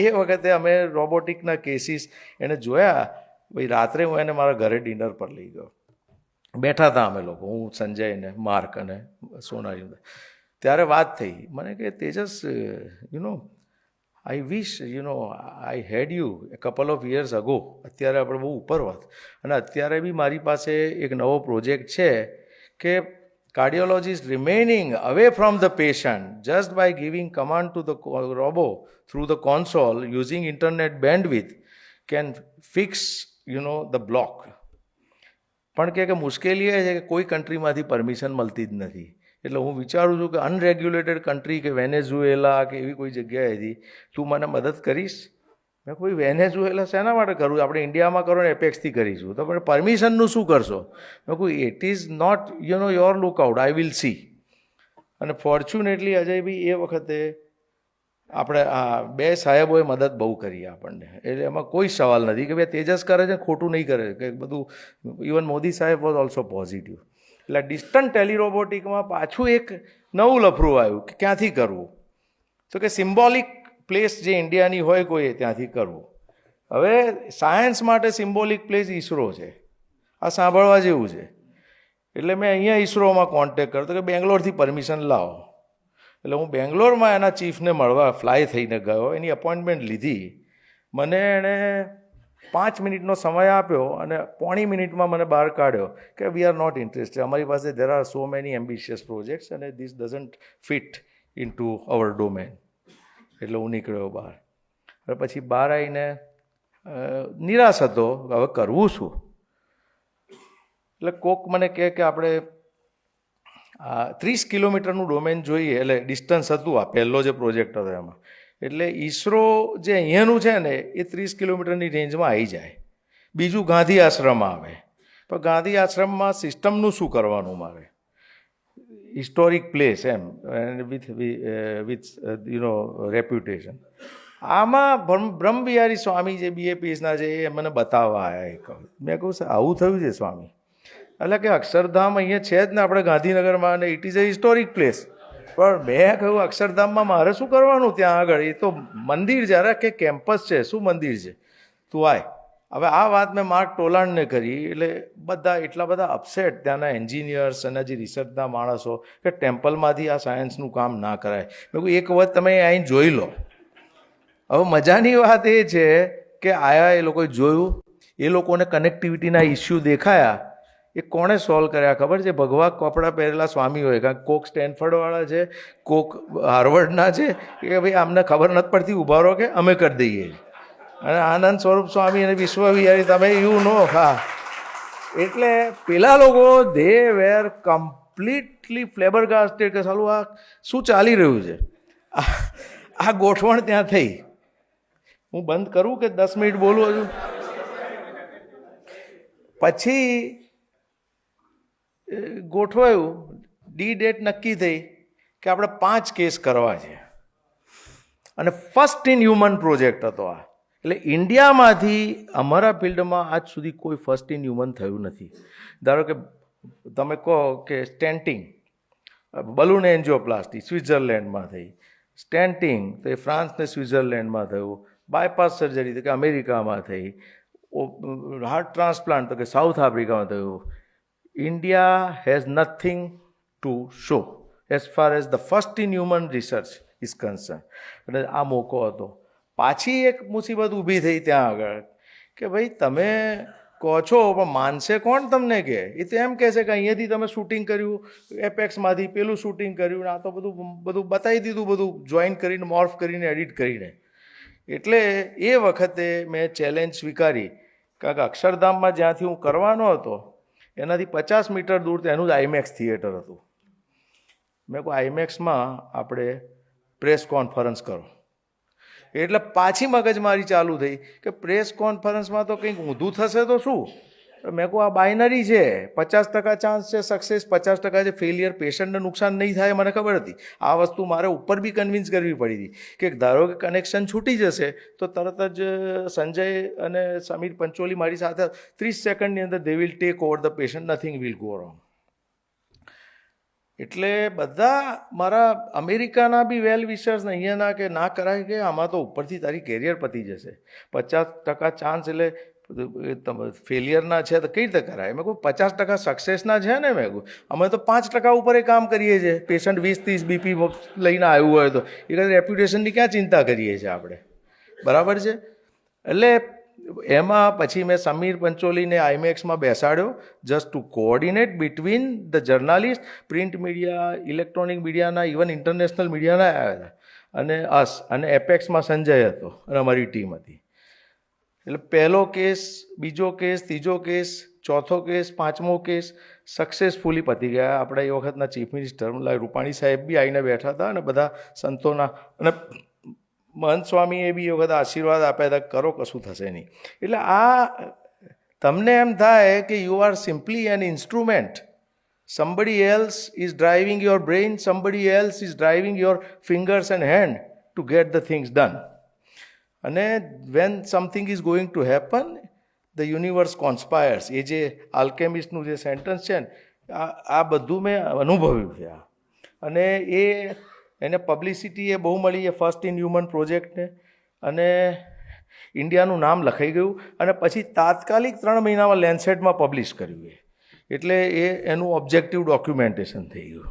એ વખતે અમે રોબોટિકના કેસીસ એને જોયા. ભાઈ રાત્રે હું એને મારા ઘરે ડિનર પર લઈ ગયો. બેઠા હતા અમે લોકો, હું, સંજય ને માર્ક અને સોનારી. ત્યારે વાત થઈ મને કે Tejas, I wish I had you a couple of years ago. અત્યારે આપણે બહુ ઉપર વાત. અને અત્યારે બી મારી પાસે એક નવો પ્રોજેક્ટ છે કે cardiologist remaining away from the patient just by giving command to the robo through the console using internet bandwidth can fix the block. પણ કે મુશ્કેલી એ છે કે કોઈ કન્ટ્રીમાંથી પરમિશન મળતી જ નથી. એટલે હું વિચારું છું કે અનરેગ્યુલેટેડ કન્ટ્રી કે વેનેઝુએલા કે એવી કોઈ જગ્યાએથી તું મને મદદ કરીશ. મેં કોઈ વેનેઝુએલા શેના માટે કરું, આપણે ઇન્ડિયામાં કરો ને એપેક્સથી કરીશું. તો પણ પરમિશનનું શું કરશો? મેં કોઈ it is not your lookout, I will see. અને ફોર્ચ્યુનેટલી અજયભાઈ એ વખતે આપણે આ બે સાહેબોએ મદદ બહુ કરી આપણને. એટલે એમાં કોઈ સવાલ નથી કે ભાઈ તેજસ કરે છે ખોટું નહીં કરે કે બધું. ઇવન મોદી સાહેબ વોઝ ઓલ્સો પોઝિટિવ. એટલે ડિસ્ટન્ટ ટેલિરોબોટિકમાં પાછું એક નવું લફરું આવ્યું કે ક્યાંથી કરવું. તો કે સિમ્બોલિક પ્લેસ જે ઇન્ડિયાની હોય કોઈ ત્યાંથી કરવું. હવે સાયન્સ માટે સિમ્બોલિક પ્લેસ ઈસરો છે. આ સાંભળવા જેવું છે. એટલે મેં અહીંયા ઈસરોમાં કોન્ટેક્ટ કર્યો કે બેંગ્લોરથી પરમિશન લાવો. એટલે હું બેંગ્લોરમાં એના ચીફને મળવા ફ્લાય થઈને ગયો, એની અપોઇન્ટમેન્ટ લીધી. મને એણે 5 મિનિટનો સમય આપ્યો અને 15 મિનિટમાં મને બહાર કાઢ્યો કે વી આર નોટ ઇન્ટરેસ્ટેડ, અમારી પાસે there are so many ambitious projects અને this doesn't fit in to our domain. એટલે હું નીકળ્યો બહાર. અને પછી બહાર આવીને નિરાશ હતો, હવે કરવું શું. એટલે કોક મને કહે કે આપણે 30 કિલોમીટરનું ડોમેન જોઈએ. એટલે ડિસ્ટન્સ હતું આ પહેલો જે પ્રોજેક્ટ હતો એમાં. એટલે ઈસરો જે અહીંયાનું છે ને એ 30 કિલોમીટરની રેન્જમાં આવી જાય. બીજું ગાંધી આશ્રમ આવે. પણ ગાંધી આશ્રમમાં સિસ્ટમનું શું કરવાનું મારે? Historic place am with reputation. આમાં બ્રહ્મવિહારી સ્વામી જે BAPSના છે એ મને બતાવવા આવ્યા. મેં કહું આવું થયું છે સ્વામી? એટલે કે અક્ષરધામ અહીંયા છે જ ને આપણે ગાંધીનગરમાં, અને it is a historic place. પણ મેં કહ્યું અક્ષરધામમાં મારે શું કરવાનું ત્યાં આગળ? એ તો મંદિર જરા કે કેમ્પસ છે, શું મંદિર છે? તું આય. હવે આ વાત મેં માર્ક ટોલાન્ડને કરી. એટલે બધા એટલા બધા અપસેટ ત્યાંના એન્જિનિયર્સ અને જે રિસર્ચના માણસો કે ટેમ્પલમાંથી આ સાયન્સનું કામ ના કરાય. મેં કહ્યું એક વખત તમે અહીં જોઈ લો. હવે મજાની વાત એ છે કે આયા એ લોકોએ જોયું, એ લોકોને કનેક્ટિવિટીના ઇસ્યુ દેખાયા. એ કોણે સોલ્વ કર્યા ખબર છે? ભગવા કપડાં પહેરેલા સ્વામી હોય, કારણ કોક સ્ટેનફર્ડવાળા છે, કોક હાર્વર્ડના છે, કે ભાઈ આમને ખબર નથી પડતી, ઊભા રહો કે અમે કરી દઈએ. અને આનંદ સ્વરૂપ સ્વામી અને વિશ્વવિહારી તમે હા. એટલે પેલા લોકો દે વેર કમ્પ્લીટલી ફ્લેબરગાસ્ટેડ કે સાલું આ શું ચાલી રહ્યું છે. આ ગોઠવણ ત્યાં થઈ. હું બંધ કરું કે 10 મિનિટ બોલું હજુ? પછી ગોઠવાયું, ડેટ નક્કી થઈ કે આપણે 5 કેસ કરવા છે. અને ફર્સ્ટ ઇન હ્યુમન પ્રોજેક્ટ હતો આ. એટલે ઇન્ડિયામાંથી અમારા ફિલ્ડમાં આજ સુધી કોઈ ફર્સ્ટ ઇન હ્યુમન થયું નથી. ધારો કે તમે કહો કે સ્ટેન્ટિંગ, બલૂન એન્જિયોપ્લાસ્ટી સ્વિટ્ઝરલેન્ડમાં થઈ. સ્ટેન્ટિંગ તો એ ફ્રાન્સ ને સ્વિટ્ઝરલેન્ડમાં થયું. બાયપાસ સર્જરી તો કે અમેરિકામાં થઈ. હાર્ટ ટ્રાન્સપ્લાન્ટ તો કે સાઉથ આફ્રિકામાં થયું. India has nothing to show as far as the first in human research is concerned. અને આ મોકો હતો. પાછી એક મુસીબત ઊભી થઈ ત્યાં આગળ કે ભાઈ તમે કહો છો પણ માનશે કોણ તમને કે? એ તો એમ કહે છે કે અહીંયાથી તમે શૂટિંગ કર્યું એપેક્સમાંથી, પેલું શૂટિંગ કર્યું, આ તો બધું બતાવી દીધું, બધું જોઈન કરીને, મોર્ફ કરીને, એડિટ કરીને. એટલે એ વખતે મેં ચેલેન્જ સ્વીકારી, કારણ કે અક્ષરધામમાં જ્યાંથી હું કરવાનો હતો એનાથી 50 મીટર દૂર એનું જ આઈમેક્સ થિયેટર હતું. મેં કહું આઈમેક્સમાં આપણે પ્રેસ કોન્ફરન્સ કરો. એટલે પાછી મગજમારી ચાલુ થઈ કે પ્રેસ કોન્ફરન્સમાં તો કંઈક ઊંધું થશે તો શું? મેં કહું આ બાઇનરી છે, 50% ચાન્સ છે સક્સેસ, 50% છે ફેલિયર, પેશન્ટને નુકસાન નહીં થાય મને ખબર હતી. આ વસ્તુ મારે ઉપર બી કન્વિન્સ કરવી પડી હતી કે ધારો કે કનેક્શન છૂટી જશે તો તરત જ સંજય અને સમીર પંચોલી મારી સાથે 30 સેકન્ડની અંદર they will take over the patient, nothing will go wrong. એટલે બધા મારા અમેરિકાના બી વેલ વિશર્સ અહીંયાના કે ના કરાય કે આમાં તો ઉપરથી તારી કેરિયર પતી જશે, 50% ચાન્સ એટલે ફેલિયરના છે તો કઈ રીતે કરાય? મેં કહું 50% સક્સેસના છે ને. મેં કહું અમે તો 5% ઉપર કામ કરીએ છીએ. પેશન્ટ 20-30 બીપી લઈને આવ્યું હોય તો એ રેપ્યુટેશનની ક્યાં ચિંતા કરીએ છીએ આપણે? બરાબર છે. એટલે એમાં પછી મેં સમીર પંચોલીને આઈમેક્સમાં બેસાડ્યો just to coordinate between the journalist, print media, electronic મીડિયાના, ઇવન ઇન્ટરનેશનલ મીડિયાના આવ્યા હતા, અને અસ, અને એપેક્સમાં સંજય હતો અને અમારી ટીમ હતી. એટલે પહેલો કેસ, બીજો કેસ, ત્રીજો કેસ, ચોથો કેસ, પાંચમો કેસ સક્સેસફુલી પતી ગયા. આપણા એ વખતના ચીફ મિનિસ્ટર રૂપાણી સાહેબ બી આવીને બેઠા હતા અને બધા સંતોના, અને મહંત સ્વામીએ બી એ વખત આશીર્વાદ આપ્યા હતા, કરો કશું થશે નહીં. એટલે આ તમને એમ થાય કે you are simply an instrument. somebody else is driving your brain, somebody else is driving your fingers and hand to get the things done. અને when something is going to happen, the universe conspires. એ જે આલ્કેમિસ્ટનું જે sentence છે ને, આ બધું મેં અનુભવ્યું છે. અને એને પબ્લિસિટી એ બહુ મળી, એ ફર્સ્ટ ઇન હ્યુમન પ્રોજેક્ટને, અને ઇન્ડિયાનું નામ લખાઈ ગયું. અને પછી તાત્કાલિક 3 મહિનામાં લેન્ડસેટમાં પબ્લિશ કર્યું એટલે એનું ઓબ્જેક્ટિવ ડોક્યુમેન્ટેશન થઈ ગયું.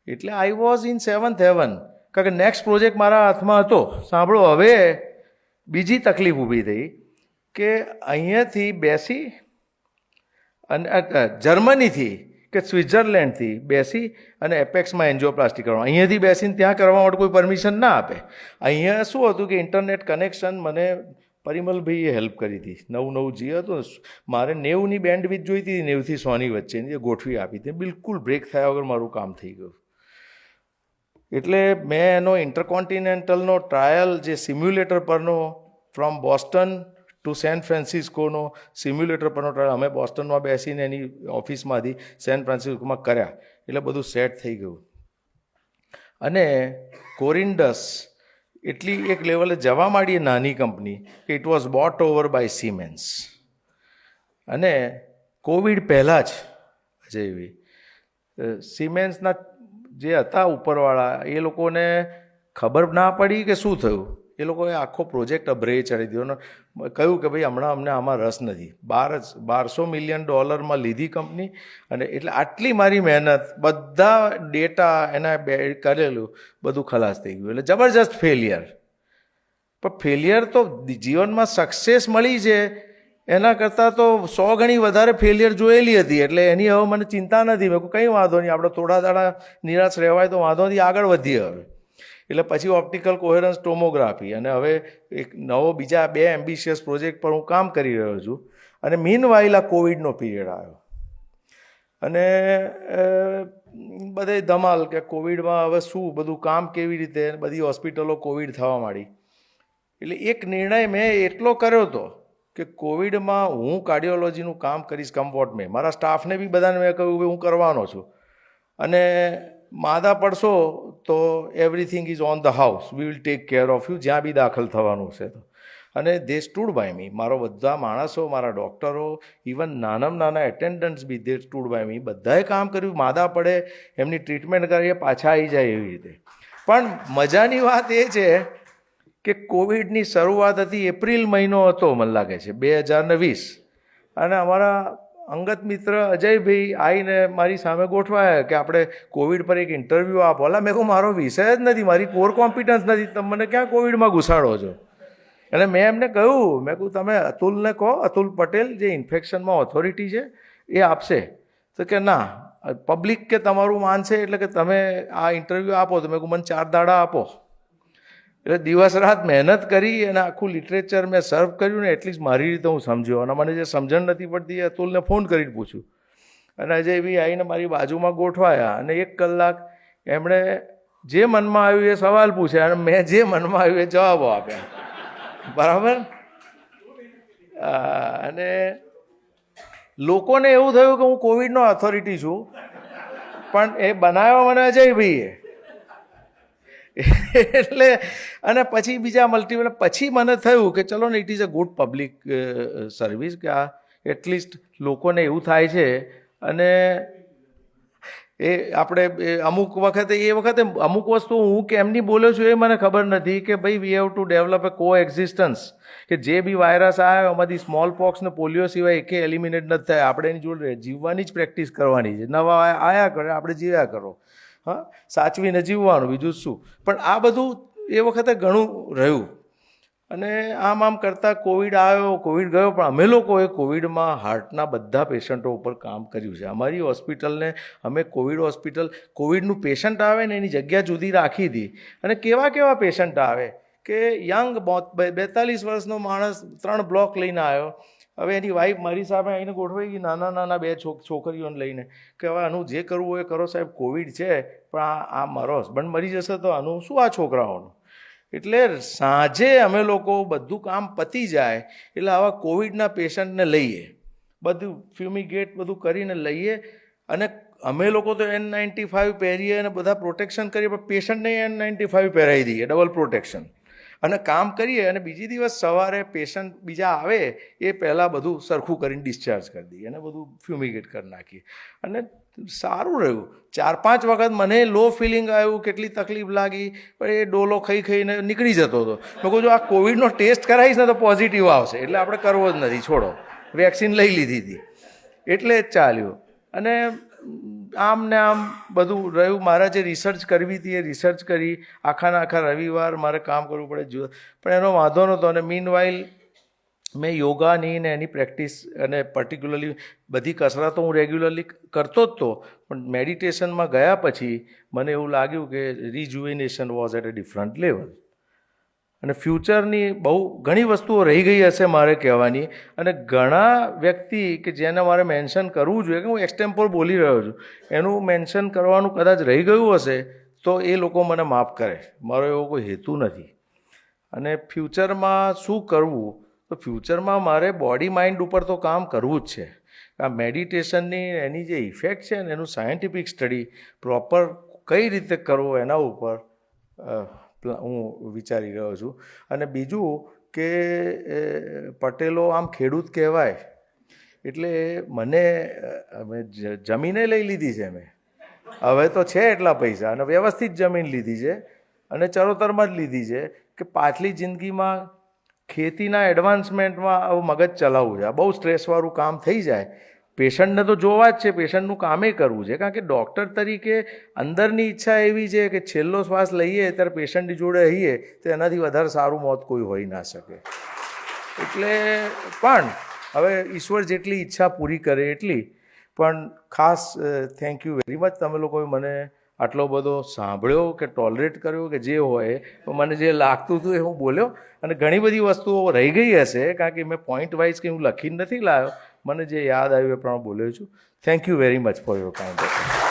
એટલે I was in 7th heaven, કારણ કે નેક્સ્ટ પ્રોજેક્ટ મારા હાથમાં હતો. સાંભળો, હવે બીજી તકલીફ ઊભી થઈ કે અહીંયાથી બેસી અને જર્મનીથી કે સ્વિટ્ઝરલેન્ડથી બેસી અને એપેક્સમાં એન્જિયોપ્લાસ્ટી કરવા, અહીંયાથી બેસીને ત્યાં કરવા માટે કોઈ પરમિશન ના આપે. અહીંયા શું હતું કે ઇન્ટરનેટ કનેક્શન મને પરિમલભાઈએ હેલ્પ કરી હતી. 990G હતું, મારે 90ની બેન્ડવિડ્થ જોઈતી હતી, 90થી 100ની વચ્ચેની, જે ગોઠવી આપી હતી. બિલકુલ બ્રેક થયા વગર મારું કામ થઈ ગયું. એટલે મેં એનો ઇન્ટરકોન્ટિનેન્ટલનો ટ્રાયલ, જે સિમ્યુલેટર પરનો, ફ્રોમ બોસ્ટન ટુ સેન ફ્રાન્સિસ્કોનો સિમ્યુલેટર પરનો ટ્રાયલ અમે બોસ્ટનમાં બેસીને એની ઓફિસમાંથી સેન ફ્રાન્સિસ્કોમાં કર્યા. એટલે બધું સેટ થઈ ગયું. અને કોરિન્ડસ એટલી એક લેવલે જવા માંડી, નાની કંપની, કે it was bought over by Siemens. અને કોવિડ પહેલાં જ અજયભાઈ, સિમેન્સના જે હતા ઉપરવાળા, એ લોકોને ખબર ના પડી કે શું થયું. એ લોકોએ આખો પ્રોજેક્ટ અભરે ચડી દીધો અને કહ્યું કે ભાઈ હમણાં અમને આમાં રસ નથી. $1200 મિલિયન લીધી કંપની. અને એટલે આટલી મારી મહેનત, બધા ડેટા એના કરેલું બધું ખલાસ થઈ ગયું. એટલે જબરજસ્ત ફેલિયર. પણ ફેલિયર તો જીવનમાં સક્સેસ મળી છે એના કરતાં તો 100 ગણી વધારે ફેલિયર જોયેલી હતી. એટલે એની હવે મને ચિંતા નથી. મેં કંઈ વાંધો નહીં, આપણે થોડા દાડા નિરાશ રહેવાય તો વાંધો નથી, આગળ વધીએ હવે. એટલે પછી ઓપ્ટિકલ કોહેરન્સ ટોમોગ્રાફી, અને હવે એક નવો બીજા 2 એમ્બિશિયસ પ્રોજેક્ટ પર હું કામ કરી રહ્યો છું. અને મીનવાઇલ આ કોવિડનો પીરિયડ આવ્યો અને બધે ધમાલ કે કોવિડમાં હવે શું બધું કામ કેવી રીતે, બધી હોસ્પિટલો કોવિડ થવા માંડી. એટલે એક નિર્ણય મેં એટલો કર્યો હતો કે કોવિડમાં હું કાર્ડિયોલોજીનું કામ કરીશ કમ્ફર્ટ મેં. મારા સ્ટાફને બી બધાને મેં કહ્યું કે હું કરવાનો છું, અને માદા પડશો તો everything is on the house, we will take care of you, જ્યાં બી દાખલ થવાનું છે તો. અને દે સ્ટૂડ બાય મી. મારો બધા માણસો, મારા ડૉક્ટરો, ઇવન નાનામાં નાના attendants be they stood by me. બધાએ કામ કર્યું. માદા પડે એમની ટ્રીટમેન્ટ કરીએ, પાછા આવી જાય એવી રીતે. પણ મજાની વાત એ છે કે કોવિડની શરૂઆત હતી, એપ્રિલ મહિનો હતો મને લાગે છે 2020, અને અમારા અંગત મિત્ર અજયભાઈ આવીને મારી સામે ગોઠવાયા કે આપણે કોવિડ પર એક ઇન્ટરવ્યૂ આપો. મેં કહું મારો વિષય જ નથી, મારી કોર કોમ્પિટન્સ નથી, તમે મને ક્યાં કોવિડમાં ઘુસાડો છો? અને મેં એમને કહ્યું, મેં કહ્યું તમે અતુલને કહો, અતુલ પટેલ જે ઇન્ફેક્શનમાં ઓથોરિટી છે એ આપશે. તો કે ના, પબ્લિક કે તમારું માનશે એટલે કે તમે આ ઇન્ટરવ્યૂ આપો. તો મેં કહું મને 4 દાડા આપો. એટલે દિવસ રાત મહેનત કરી અને આખું લિટરેચર મેં સર્વ કર્યું ને એટલીસ્ટ મારી રીતે હું સમજ્યો. અને મને જે સમજણ નથી પડતી એ અતુલને ફોન કરીને પૂછ્યું. અને અજયભાઈ આવીને મારી બાજુમાં ગોઠવાયા અને 1 કલાક એમણે જે મનમાં આવ્યું એ સવાલ પૂછ્યા અને મેં જે મનમાં આવ્યું એ જવાબો આપ્યા. બરાબર. અને લોકોને એવું થયું કે હું કોવિડનો ઓથોરિટી છું, પણ એ બનાવ્યો મને અજયભાઈએ. એટલે અને પછી બીજા મલ્ટિપલ પછી મને થયું કે ચલો ને, it is a good public service કે આ એટલીસ્ટ લોકોને એવું થાય છે. અને એ આપણે અમુક વખતે અમુક વસ્તુ હું કેમની બોલ્યો છું એ મને ખબર નથી કે ભાઈ વી હેવ ટુ ડેવલપ એ કો એક્ઝિસ્ટન્સ. કે જે બી વાયરસ આવ્યો એમાંથી સ્મોલ પોક્સ ને પોલિયો સિવાય એકે એલિમિનેટ નથી થાય. આપણે એની જોડે જીવવાની જ પ્રેક્ટિસ કરવાની છે. નવા આયા કરે, આપણે જીવ્યા કરો. હા, સાચવીને જીવવાનું, બીજું શું. પણ આ બધું એ વખતે ઘણું રહ્યું. અને આમ કરતાં કોવિડ આવ્યો, કોવિડ ગયો. પણ અમે લોકોએ કોવિડમાં હાર્ટના બધા પેશન્ટો ઉપર કામ કર્યું છે. અમારી હોસ્પિટલને અમે કોવિડનું પેશન્ટ આવે ને એની જગ્યા જુદી રાખી હતી. અને કેવા પેશન્ટ આવે કે યંગ 42 વર્ષનો માણસ 3 બ્લોક લઈને આવ્યો. હવે એની વાઈફ મારી સામે આવીને ગોઠવાઈ ગઈ, નાના 2 છોકરીઓને લઈને, કે હવે આનું જે કરવું હોય કરો સાહેબ, કોવિડ છે પણ આ મારો હસબન્ડ મરી જશે તો આનું શું આ છોકરાઓનું. એટલે સાંજે અમે લોકો બધું કામ પતી જાય એટલે આવા કોવિડના પેશન્ટને લઈએ, બધું ફ્યુમિગેટ બધું કરીને લઈએ. અને અમે લોકો તો N95 પહેરીએ અને બધા પ્રોટેક્શન કરીએ, પણ પેશન્ટને N95 પહેરાવી દઈએ, ડબલ પ્રોટેક્શન. અને કામ કરીએ અને બીજી દિવસ સવારે પેશન્ટ બીજા આવે એ પહેલાં બધું સરખું કરીને ડિસ્ચાર્જ કરી દઈએ અને બધું ફ્યુમિગેટ કરી નાખીએ. અને સારું રહ્યું. 4-5 વખત મને લો ફિલિંગ આવ્યું, કેટલી તકલીફ લાગી, પણ એ ડોલો ખાઈને નીકળી જતો હતો. મેં કહું જો આ કોવિડનો ટેસ્ટ કરાવીશ ને તો પોઝિટિવ આવશે, એટલે આપણે કરવો જ નથી, છોડો. વેક્સિન લઈ લીધી હતી એટલે જ ચાલ્યું. અને આમ ને આમ બધું રહ્યું. મારે જે રિસર્ચ કરવી હતી એ રિસર્ચ કરી. આખા રવિવાર મારે કામ કરવું પડે, પણ એનો વાંધો નહોતો. અને મીનવાઇલ મેં યોગાની ને એની પ્રેક્ટિસ અને પર્ટિક્યુલરલી બધી કસરતો હું રેગ્યુલરલી કરતો જ હતો. પણ મેડિટેશનમાં ગયા પછી મને એવું લાગ્યું કે rejuvenation was at a different level. અને ફ્યુચરની બહુ ઘણી વસ્તુઓ રહી ગઈ હશે મારે કહેવાની. અને ઘણા વ્યક્તિ કે જેને મારે મેન્શન કરવું જોઈએ, કે હું એક્સટેમ્પોર બોલી રહ્યો છું, એનું મેન્શન કરવાનું કદાચ રહી ગયું હશે તો એ લોકો મને માફ કરે. મારો એવો કોઈ હેતુ નથી. અને ફ્યુચરમાં શું કરવું, તો ફ્યુચરમાં મારે બોડી માઇન્ડ ઉપર તો કામ કરવું જ છે. આ મેડિટેશનની એની જે ઇફેક્ટ છે ને એનું સાયન્ટિફિક સ્ટડી પ્રોપર કઈ રીતે કરવો એના ઉપર હું વિચારી રહ્યો છું. અને બીજું કે પટેલો આમ ખેડૂત કહેવાય એટલે મને જમીને લઈ લીધી છે મેં. હવે તો છે એટલા પૈસા અને વ્યવસ્થિત જમીન લીધી છે અને ચરોતરમાં જ લીધી છે કે પાછલી જિંદગીમાં ખેતીના એડવાન્સમેન્ટમાં મગજ ચલાવવું છે. આ બહુ સ્ટ્રેસવાળું કામ થઈ જાય. પેશન્ટને તો જોવા જ છે, પેશન્ટનું કામે કરવું છે. કારણ કે ડૉક્ટર તરીકે અંદરની ઈચ્છા એવી છે કે છેલ્લો શ્વાસ લઈએ ત્યારે પેશન્ટની જોડે રહીએ તો એનાથી વધારે સારું મોત કોઈ હોઈ ના શકે. એટલે પણ હવે ઈશ્વર જેટલી ઈચ્છા પૂરી કરે એટલી. પણ ખાસ થેન્ક યુ વેરી મચ, તમે લોકોએ મને આટલો બધો સાંભળ્યો કે ટોલરેટ કર્યો કે જે હોય, તો મને જે લાગતું હતું એ હું બોલ્યો. અને ઘણી બધી વસ્તુઓ રહી ગઈ હશે કારણ કે મેં પોઈન્ટ વાઇઝ કંઈ હું લખીને નથી લાવ્યો. મને જે યાદ આવ્યું એ પ્રમાણે બોલ્યો છું. Thank you very much for your kind.